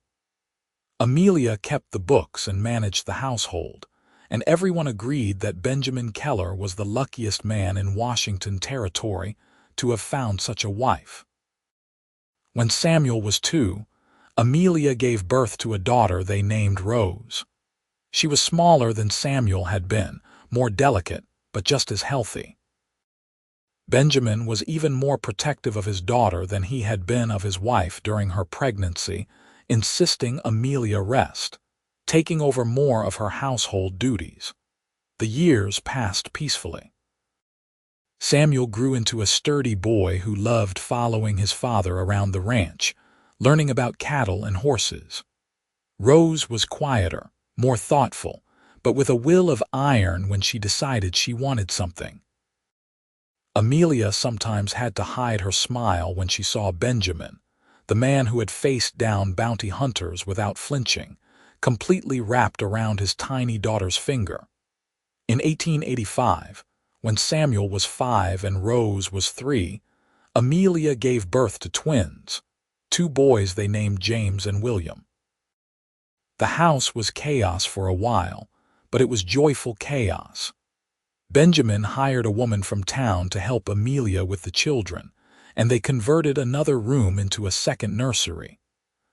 Amelia kept the books and managed the household, and everyone agreed that Benjamin Keller was the luckiest man in Washington Territory to have found such a wife. When Samuel was 2, Amelia gave birth to a daughter they named Rose. She was smaller than Samuel had been, more delicate, but just as healthy. Benjamin was even more protective of his daughter than he had been of his wife during her pregnancy, insisting Amelia rest, taking over more of her household duties. The years passed peacefully. Samuel grew into a sturdy boy who loved following his father around the ranch, learning about cattle and horses. Rose was quieter, more thoughtful, but with a will of iron when she decided she wanted something. Amelia sometimes had to hide her smile when she saw Benjamin, the man who had faced down bounty hunters without flinching, completely wrapped around his tiny daughter's finger. In 1885, when Samuel was 5 and Rose was 3, Amelia gave birth to twins, 2 boys they named James and William. The house was chaos for a while, but it was joyful chaos. Benjamin hired a woman from town to help Amelia with the children, and they converted another room into a second nursery.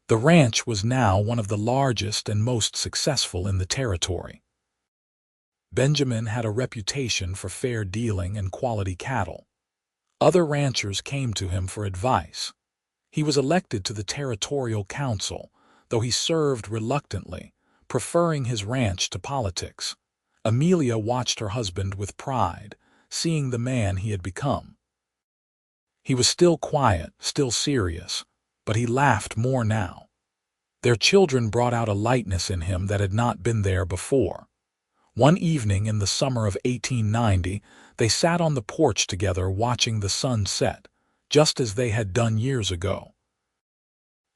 The ranch was now one of the largest and most successful in the territory. Benjamin had a reputation for fair dealing and quality cattle. Other ranchers came to him for advice. He was elected to the territorial council, though he served reluctantly, preferring his ranch to politics. Amelia watched her husband with pride, seeing the man he had become. He was still quiet, still serious, but he laughed more now. Their children brought out a lightness in him that had not been there before. One evening in the summer of 1890, they sat on the porch together watching the sun set, just as they had done years ago.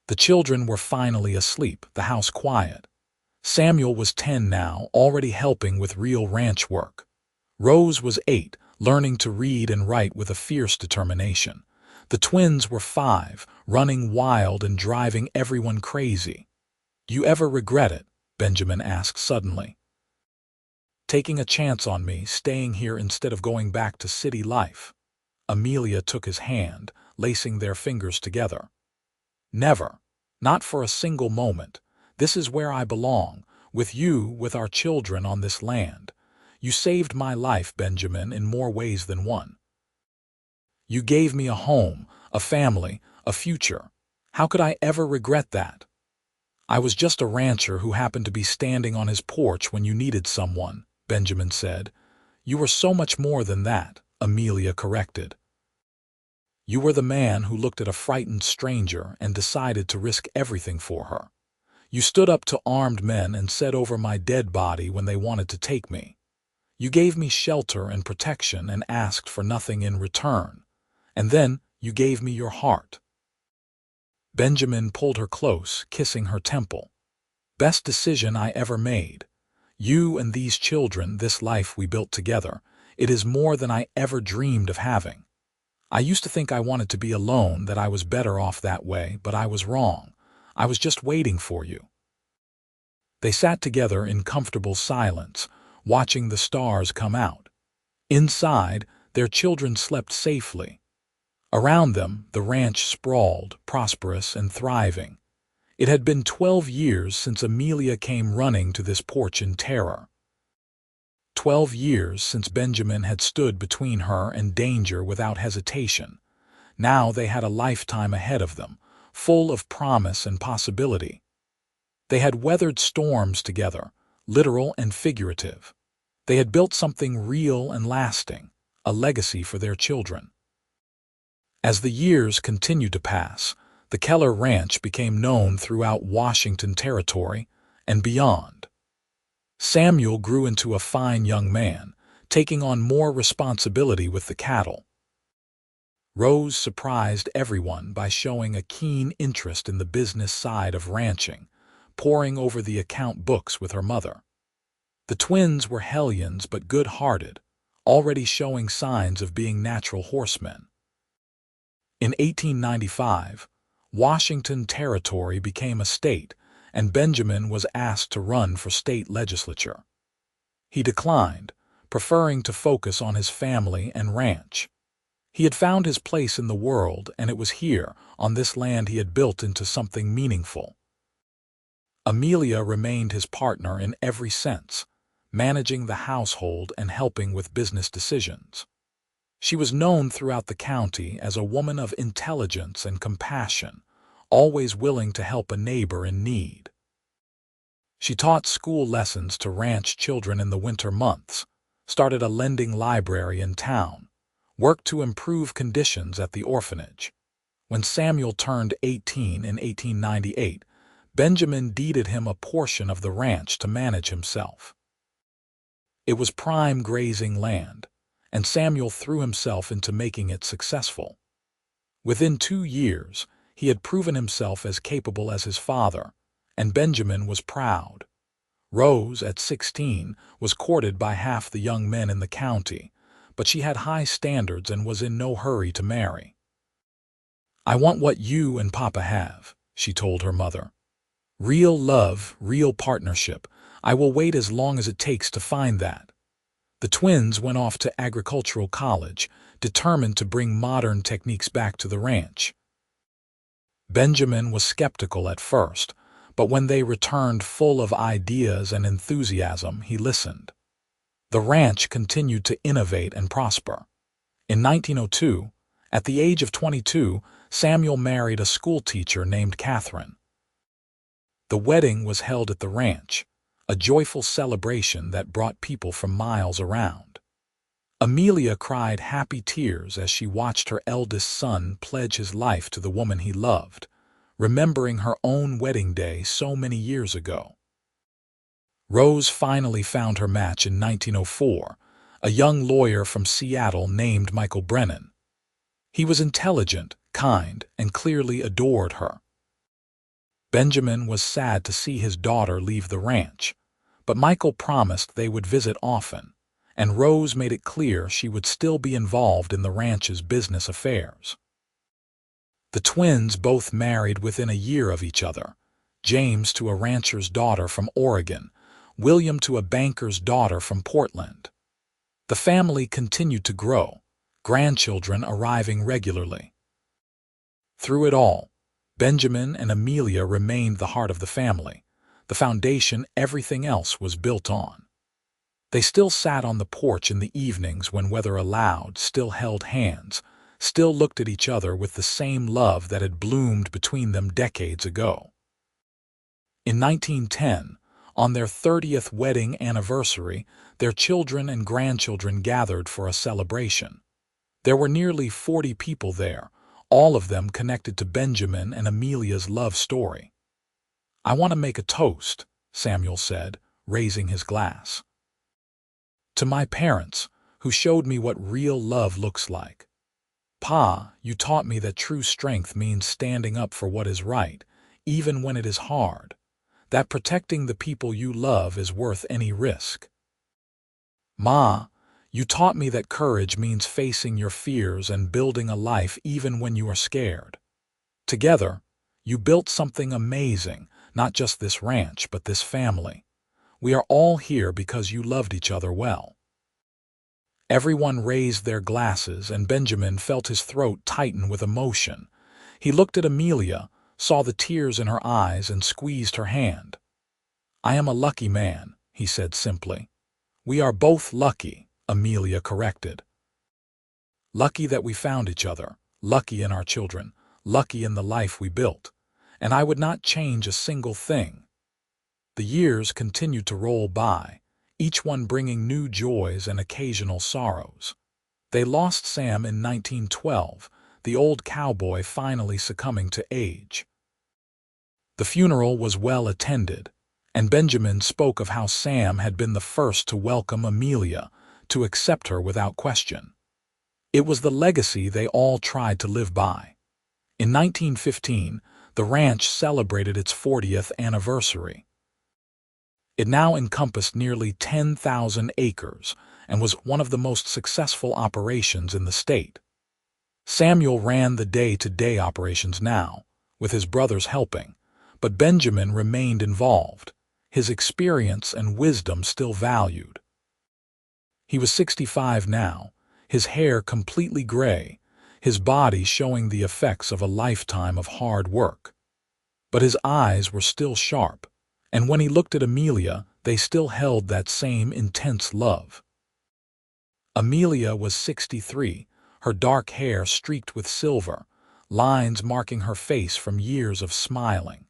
The children were finally asleep, the house quiet. Samuel was 10 now, already helping with real ranch work. Rose was 8, learning to read and write with a fierce determination. The twins were 5, running wild and driving everyone crazy. "Do you ever regret it?" Benjamin asked suddenly. "Taking a chance on me, staying here instead of going back to city life?" Amelia took his hand, lacing their fingers together. "Never. Not for a single moment. This is where I belong, with you, with our children on this land. You saved my life, Benjamin, in more ways than one. You gave me a home, a family, a future. How could I ever regret that? I was just a rancher who happened to be standing on his porch when you needed someone, Benjamin said. You were so much more than that, Amelia corrected. You were the man who looked at a frightened stranger and decided to risk everything for her. You stood up to armed men and said over my dead body when they wanted to take me. You gave me shelter and protection and asked for nothing in return. And then you gave me your heart. Benjamin pulled her close, kissing her temple. Best decision I ever made. You and these children, this life we built together, it is more than I ever dreamed of having. I used to think I wanted to be alone, that I was better off that way, but I was wrong. I was just waiting for you. They sat together in comfortable silence, watching the stars come out. Inside, their children slept safely. Around them, the ranch sprawled, prosperous and thriving. It had been 12 years since Amelia came running to this porch in terror. 12 years since Benjamin had stood between her and danger without hesitation. Now they had a lifetime ahead of them, full of promise and possibility. They had weathered storms together, literal and figurative. They had built something real and lasting, a legacy for their children. As the years continued to pass, the Keller Ranch became known throughout Washington Territory and beyond. Samuel grew into a fine young man, taking on more responsibility with the cattle. Rose surprised everyone by showing a keen interest in the business side of ranching, poring over the account books with her mother. The twins were hellions but good-hearted, already showing signs of being natural horsemen. In 1895, Washington Territory became a state, and Benjamin was asked to run for state legislature. He declined, preferring to focus on his family and ranch. He had found his place in the world, and it was here, on this land, he had built into something meaningful. Amelia remained his partner in every sense, managing the household and helping with business decisions. She was known throughout the county as a woman of intelligence and compassion, always willing to help a neighbor in need. She taught school lessons to ranch children in the winter months, started a lending library in town, worked to improve conditions at the orphanage. When Samuel turned 18 in 1898, Benjamin deeded him a portion of the ranch to manage himself. It was prime grazing land, and Samuel threw himself into making it successful. Within 2 years, he had proven himself as capable as his father, and Benjamin was proud. Rose, at 16, was courted by half the young men in the county, but she had high standards and was in no hurry to marry. "I want what you and Papa have," she told her mother. "Real love, real partnership. I will wait as long as it takes to find that." The twins went off to agricultural college, determined to bring modern techniques back to the ranch. Benjamin was skeptical at first, but when they returned full of ideas and enthusiasm, he listened. The ranch continued to innovate and prosper. In 1902, at the age of 22, Samuel married a schoolteacher named Catherine. The wedding was held at the ranch, a joyful celebration that brought people from miles around. Amelia cried happy tears as she watched her eldest son pledge his life to the woman he loved, remembering her own wedding day so many years ago. Rose finally found her match in 1904, a young lawyer from Seattle named Michael Brennan. He was intelligent, kind, and clearly adored her. Benjamin was sad to see his daughter leave the ranch, but Michael promised they would visit often, and Rose made it clear she would still be involved in the ranch's business affairs. The twins both married within a year of each other, James to a rancher's daughter from Oregon, William to a banker's daughter from Portland. The family continued to grow, grandchildren arriving regularly. Through it all, Benjamin and Amelia remained the heart of the family, the foundation everything else was built on. They still sat on the porch in the evenings when weather allowed, still held hands, still looked at each other with the same love that had bloomed between them decades ago. In 1910, on their 30th wedding anniversary, their children and grandchildren gathered for a celebration. There were nearly 40 people there, all of them connected to Benjamin and Amelia's love story. "I want to make a toast," Samuel said, raising his glass. "To my parents, who showed me what real love looks like. Pa, you taught me that true strength means standing up for what is right, even when it is hard. That protecting the people you love is worth any risk. Ma, you taught me that courage means facing your fears and building a life even when you are scared. Together, you built something amazing, not just this ranch, but this family. We are all here because you loved each other well." Everyone raised their glasses, and Benjamin felt his throat tighten with emotion. He looked at Amelia, saw the tears in her eyes, and squeezed her hand. "I am a lucky man," he said simply. "We are both lucky," Amelia corrected. "Lucky that we found each other, lucky in our children, lucky in the life we built, and I would not change a single thing." The years continued to roll by, each one bringing new joys and occasional sorrows. They lost Sam in 1912, the old cowboy finally succumbing to age. The funeral was well attended, and Benjamin spoke of how Sam had been the first to welcome Amelia, to accept her without question. It was the legacy they all tried to live by. In 1915, the ranch celebrated its 40th anniversary. It now encompassed nearly 10,000 acres and was one of the most successful operations in the state. Samuel ran the day-to-day operations now, with his brothers helping, but Benjamin remained involved, his experience and wisdom still valued. He was 65 now, his hair completely gray, his body showing the effects of a lifetime of hard work. But his eyes were still sharp, and when he looked at Amelia, they still held that same intense love. Amelia was 63, her dark hair streaked with silver, lines marking her face from years of smiling.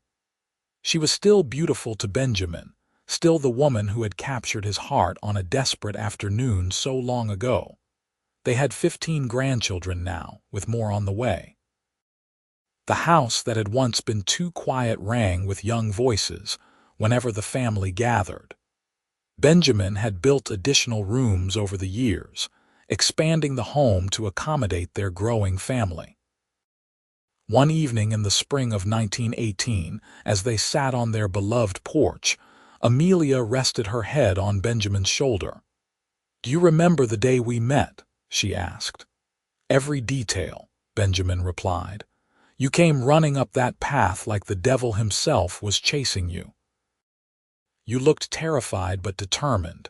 She was still beautiful to Benjamin, still the woman who had captured his heart on a desperate afternoon so long ago. They had 15 grandchildren now, with more on the way. The house that had once been too quiet rang with young voices whenever the family gathered. Benjamin had built additional rooms over the years, expanding the home to accommodate their growing family. One evening in the spring of 1918, as they sat on their beloved porch, Amelia rested her head on Benjamin's shoulder. "Do you remember the day we met?" she asked. "Every detail," Benjamin replied. "You came running up that path like the devil himself was chasing you. You looked terrified but determined.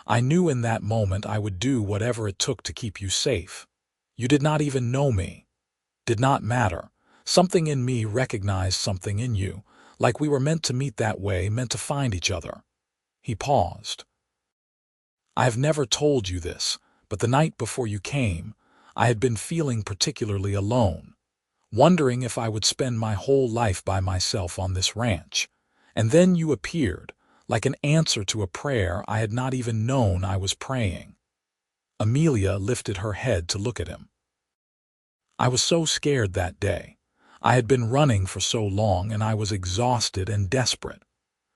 I knew in that moment I would do whatever it took to keep you safe. You did not even know me. Did not matter. Something in me recognized something in you, like we were meant to meet that way, meant to find each other." He paused. "I have never told you this, but the night before you came, I had been feeling particularly alone, wondering if I would spend my whole life by myself on this ranch. And then you appeared, like an answer to a prayer I had not even known I was praying." Amelia lifted her head to look at him. "I was so scared that day. I had been running for so long, and I was exhausted and desperate.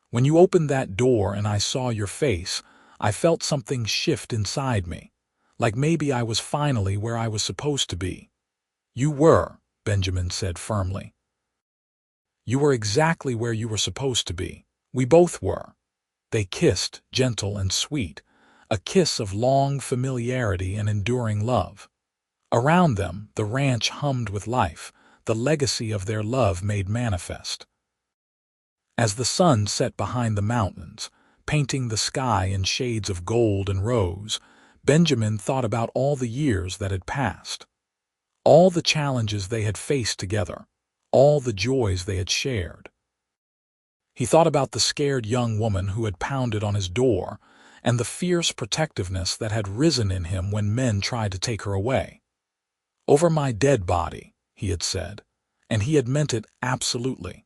When you opened that door and I saw your face, I felt something shift inside me, like maybe I was finally where I was supposed to be." "You were," Benjamin said firmly. "You were exactly where you were supposed to be. We both were." They kissed, gentle and sweet, a kiss of long familiarity and enduring love. Around them, the ranch hummed with life, the legacy of their love made manifest. As the sun set behind the mountains, painting the sky in shades of gold and rose, Benjamin thought about all the years that had passed, all the challenges they had faced together, all the joys they had shared. He thought about the scared young woman who had pounded on his door, and the fierce protectiveness that had risen in him when men tried to take her away. "Over my dead body," he had said, and he had meant it absolutely.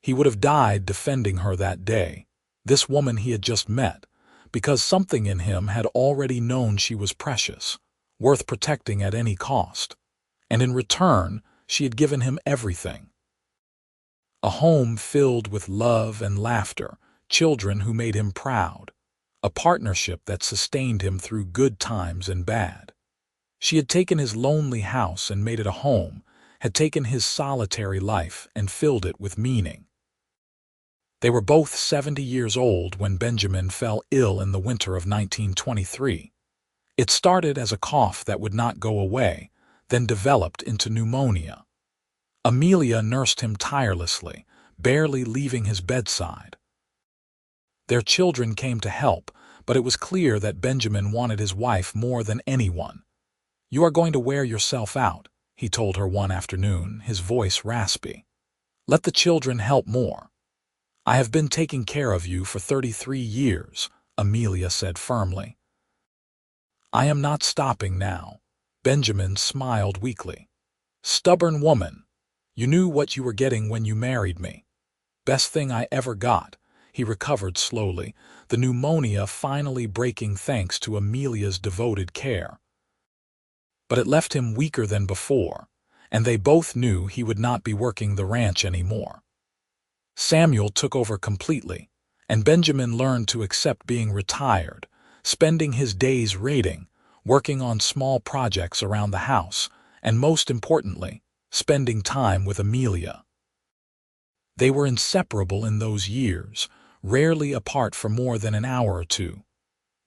He would have died defending her that day, this woman he had just met, because something in him had already known she was precious, worth protecting at any cost. And in return, she had given him everything. A home filled with love and laughter, children who made him proud, a partnership that sustained him through good times and bad. She had taken his lonely house and made it a home, had taken his solitary life and filled it with meaning. They were both 70 years old when Benjamin fell ill in the winter of 1923. It started as a cough that would not go away, then developed into pneumonia. Amelia nursed him tirelessly, barely leaving his bedside. Their children came to help, but it was clear that Benjamin wanted his wife more than anyone. "You are going to wear yourself out," he told her one afternoon, his voice raspy. "Let the children help more." "I have been taking care of you for 33 years, Amelia said firmly. "I am not stopping now." Benjamin smiled weakly. "Stubborn woman. You knew what you were getting when you married me." "Best thing I ever got." He recovered slowly, the pneumonia finally breaking thanks to Amelia's devoted care. But it left him weaker than before, and they both knew he would not be working the ranch anymore. Samuel took over completely, and Benjamin learned to accept being retired, spending his days raiding, working on small projects around the house, and most importantly, spending time with Amelia. They were inseparable in those years, rarely apart for more than an hour or two.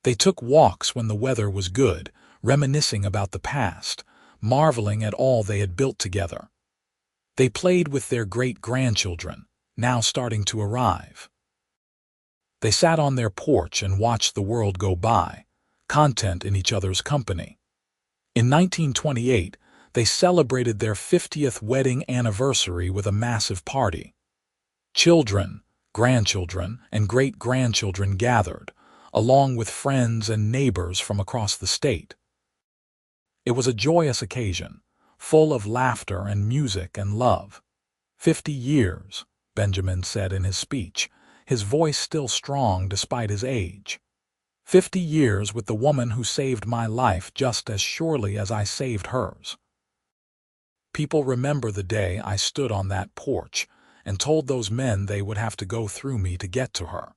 They took walks when the weather was good, reminiscing about the past, marveling at all they had built together. They played with their great-grandchildren, now starting to arrive. They sat on their porch and watched the world go by, content in each other's company. In 1928, they celebrated their 50th wedding anniversary with a massive party. Children, grandchildren, and great-grandchildren gathered, along with friends and neighbors from across the state. It was a joyous occasion, full of laughter and music and love. 50 years, Benjamin said in his speech, his voice still strong despite his age. 50 years with the woman who saved my life just as surely as I saved hers. People remember the day I stood on that porch and told those men they would have to go through me to get to her.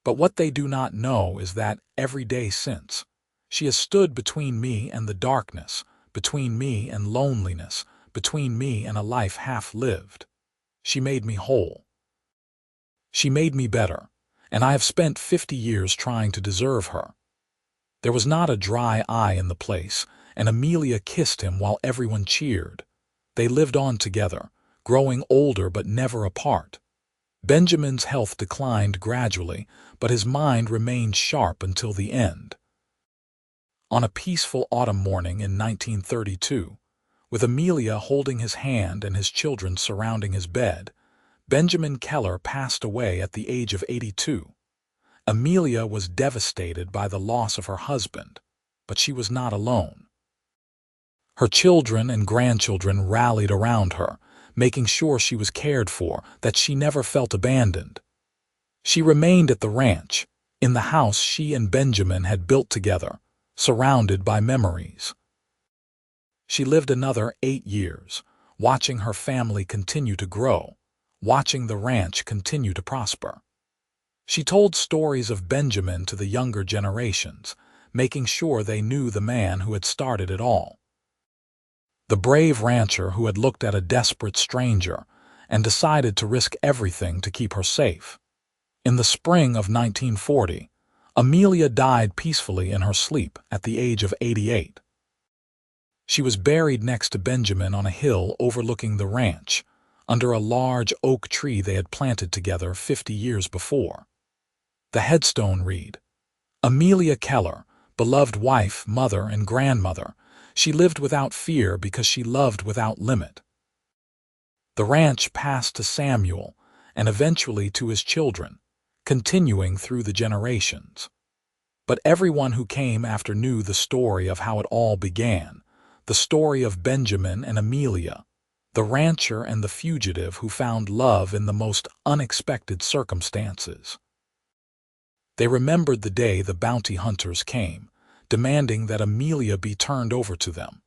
But what they do not know is that every day since, she has stood between me and the darkness, between me and loneliness, between me and a life half-lived. She made me whole. She made me better, and I have spent 50 years trying to deserve her. There was not a dry eye in the place, and Amelia kissed him while everyone cheered. They lived on together, growing older but never apart. Benjamin's health declined gradually, but his mind remained sharp until the end. On a peaceful autumn morning in 1932, with Amelia holding his hand and his children surrounding his bed, Benjamin Keller passed away at the age of 82. Amelia was devastated by the loss of her husband, but she was not alone. Her children and grandchildren rallied around her, making sure she was cared for, that she never felt abandoned. She remained at the ranch, in the house she and Benjamin had built together, surrounded by memories. She lived another 8 years, watching her family continue to grow, watching the ranch continue to prosper. She told stories of Benjamin to the younger generations, making sure they knew the man who had started it all. The brave rancher who had looked at a desperate stranger and decided to risk everything to keep her safe. In the spring of 1940, Amelia died peacefully in her sleep at the age of 88. She was buried next to Benjamin on a hill overlooking the ranch, under a large oak tree they had planted together 50 years before. The headstone read, "Amelia Keller, beloved wife, mother, and grandmother, she lived without fear because she loved without limit." The ranch passed to Samuel and eventually to his children, continuing through the generations. But everyone who came after knew the story of how it all began, the story of Benjamin and Amelia, the rancher and the fugitive who found love in the most unexpected circumstances. They remembered the day the bounty hunters came, demanding that Amelia be turned over to them.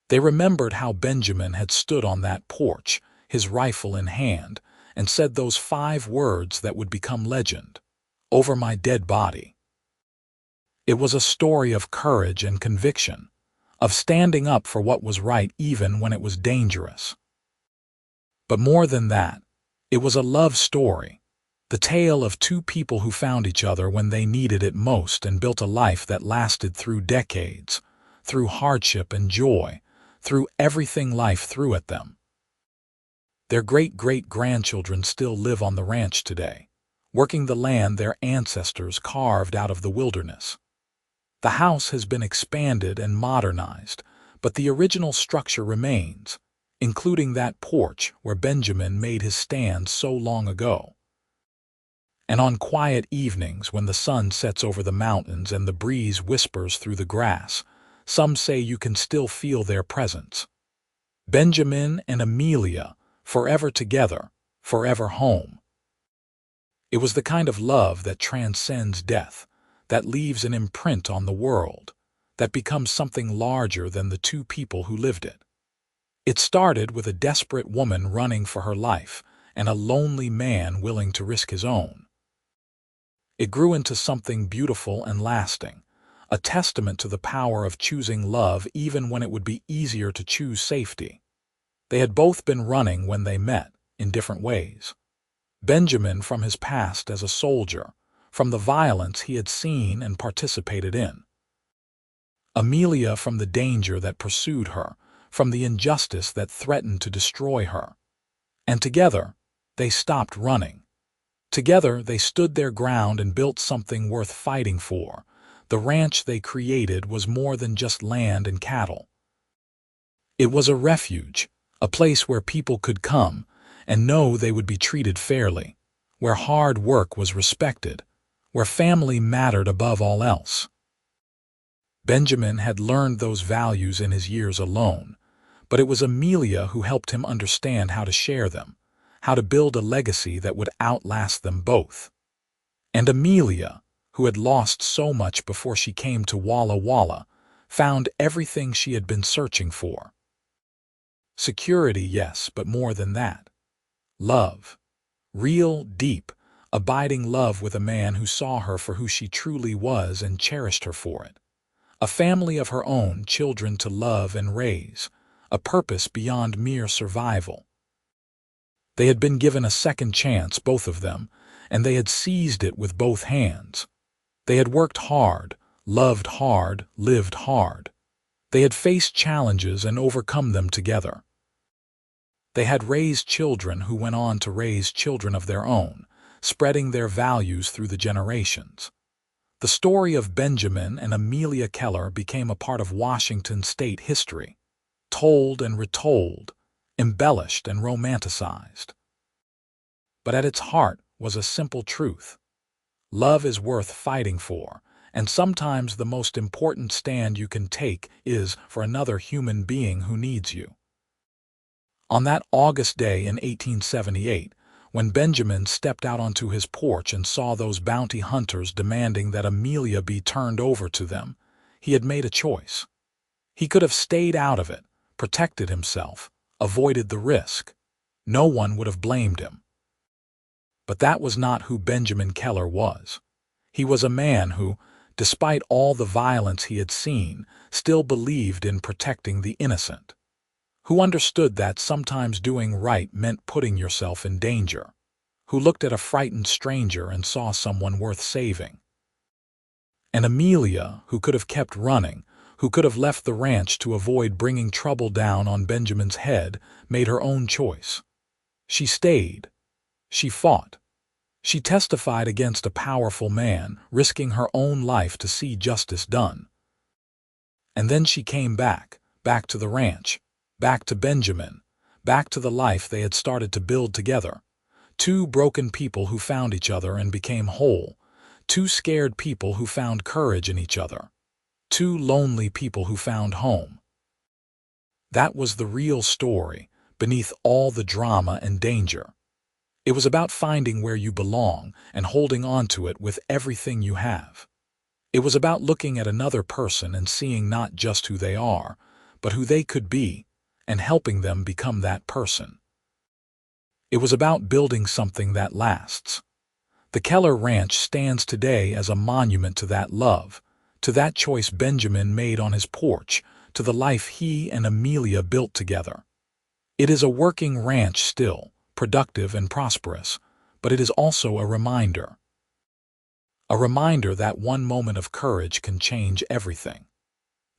They remembered how Benjamin had stood on that porch, his rifle in hand, and said those 5 words that would become legend, "Over my dead body." It was a story of courage and conviction, of standing up for what was right even when it was dangerous. But more than that, it was a love story, the tale of 2 people who found each other when they needed it most and built a life that lasted through decades, through hardship and joy, through everything life threw at them. Their great-great-grandchildren still live on the ranch today, working the land their ancestors carved out of the wilderness. The house has been expanded and modernized, but the original structure remains, including that porch where Benjamin made his stand so long ago. And on quiet evenings when the sun sets over the mountains and the breeze whispers through the grass, some say you can still feel their presence. Benjamin and Amelia, forever together, forever home. It was the kind of love that transcends death, that leaves an imprint on the world, that becomes something larger than the 2 people who lived it. It started with a desperate woman running for her life and a lonely man willing to risk his own. It grew into something beautiful and lasting, a testament to the power of choosing love even when it would be easier to choose safety. They had both been running when they met, in different ways. Benjamin from his past as a soldier, from the violence he had seen and participated in. Amelia from the danger that pursued her, from the injustice that threatened to destroy her. And together, they stopped running. Together, they stood their ground and built something worth fighting for. The ranch they created was more than just land and cattle. It was a refuge, a place where people could come and know they would be treated fairly, where hard work was respected, where family mattered above all else. Benjamin had learned those values in his years alone, but it was Amelia who helped him understand how to share them, how to build a legacy that would outlast them both. And Amelia, who had lost so much before she came to Walla Walla, found everything she had been searching for. Security, yes, but more than that. Love. Real, deep, abiding love with a man who saw her for who she truly was and cherished her for it. A family of her own, children to love and raise, a purpose beyond mere survival. They had been given a second chance, both of them, and they had seized it with both hands. They had worked hard, loved hard, lived hard. They had faced challenges and overcome them together. They had raised children who went on to raise children of their own, spreading their values through the generations. The story of Benjamin and Amelia Keller became a part of Washington state history, told and retold, embellished and romanticized. But at its heart was a simple truth. Love is worth fighting for, and sometimes the most important stand you can take is for another human being who needs you. On that August day in 1878, when Benjamin stepped out onto his porch and saw those bounty hunters demanding that Amelia be turned over to them, he had made a choice. He could have stayed out of it, protected himself, avoided the risk. No one would have blamed him. But that was not who Benjamin Keller was. He was a man who, despite all the violence he had seen, still believed in protecting the innocent, who understood that sometimes doing right meant putting yourself in danger, who looked at a frightened stranger and saw someone worth saving. And Amelia, who could have kept running, who could have left the ranch to avoid bringing trouble down on Benjamin's head, made her own choice. She stayed. She fought. She testified against a powerful man, risking her own life to see justice done. And then she came back to the ranch, back to Benjamin, back to the life they had started to build together. 2 broken people who found each other and became whole. 2 scared people who found courage in each other. 2 lonely people who found home. That was the real story, beneath all the drama and danger. It was about finding where you belong and holding on to it with everything you have. It was about looking at another person and seeing not just who they are, but who they could be, and helping them become that person. It was about building something that lasts. The Keller Ranch stands today as a monument to that love, to that choice Benjamin made on his porch, to the life he and Amelia built together. It is a working ranch still, productive and prosperous, but it is also a reminder. A reminder that one moment of courage can change everything.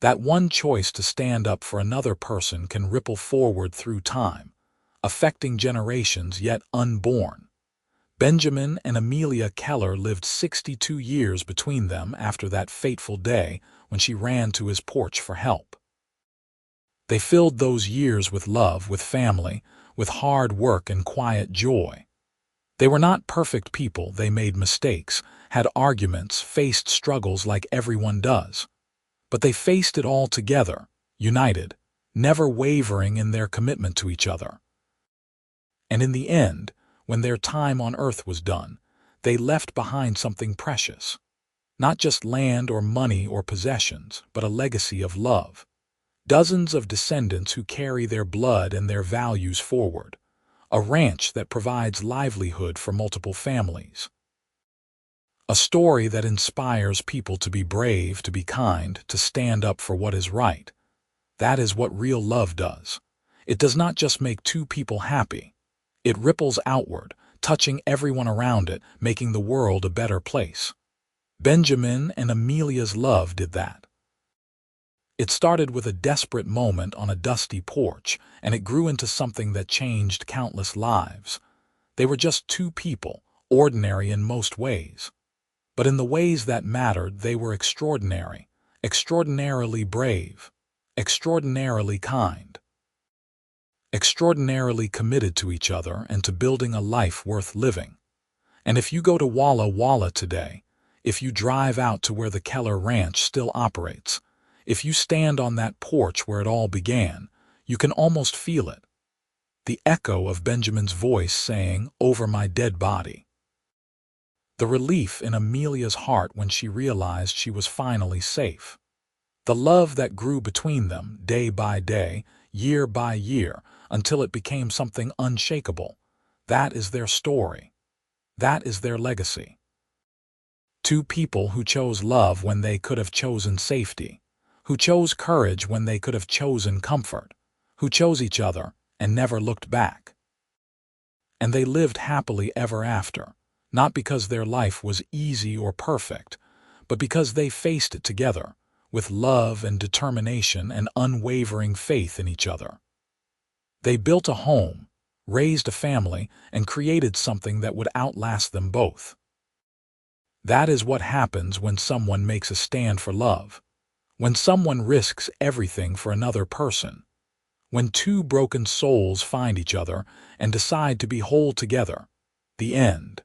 That one choice to stand up for another person can ripple forward through time, affecting generations yet unborn. Benjamin and Amelia Keller lived 62 years between them after that fateful day when she ran to his porch for help. They filled those years with love, with family, with hard work and quiet joy. They were not perfect people. They made mistakes, had arguments, faced struggles like everyone does. But they faced it all together, united, never wavering in their commitment to each other. And in the end, when their time on earth was done, they left behind something precious. Not just land or money or possessions, but a legacy of love. Dozens of descendants who carry their blood and their values forward. A ranch that provides livelihood for multiple families. A story that inspires people to be brave, to be kind, to stand up for what is right. That is what real love does. It does not just make two people happy. It ripples outward, touching everyone around it, making the world a better place. Benjamin and Amelia's love did that. It started with a desperate moment on a dusty porch, and it grew into something that changed countless lives. They were just two people, ordinary in most ways. But in the ways that mattered, they were extraordinary, extraordinarily brave, extraordinarily kind, extraordinarily committed to each other and to building a life worth living. And if you go to Walla Walla today, if you drive out to where the Keller Ranch still operates, if you stand on that porch where it all began, you can almost feel it. The echo of Benjamin's voice saying, "Over my dead body." The relief in Amelia's heart when she realized she was finally safe. The love that grew between them day by day, year by year, until it became something unshakable. That is their story. That is their legacy. Two people who chose love when they could have chosen safety, who chose courage when they could have chosen comfort, who chose each other and never looked back. And they lived happily ever after, not because their life was easy or perfect, but because they faced it together, with love and determination and unwavering faith in each other. They built a home, raised a family, and created something that would outlast them both. That is what happens when someone makes a stand for love, when someone risks everything for another person, when two broken souls find each other and decide to be whole together. The end.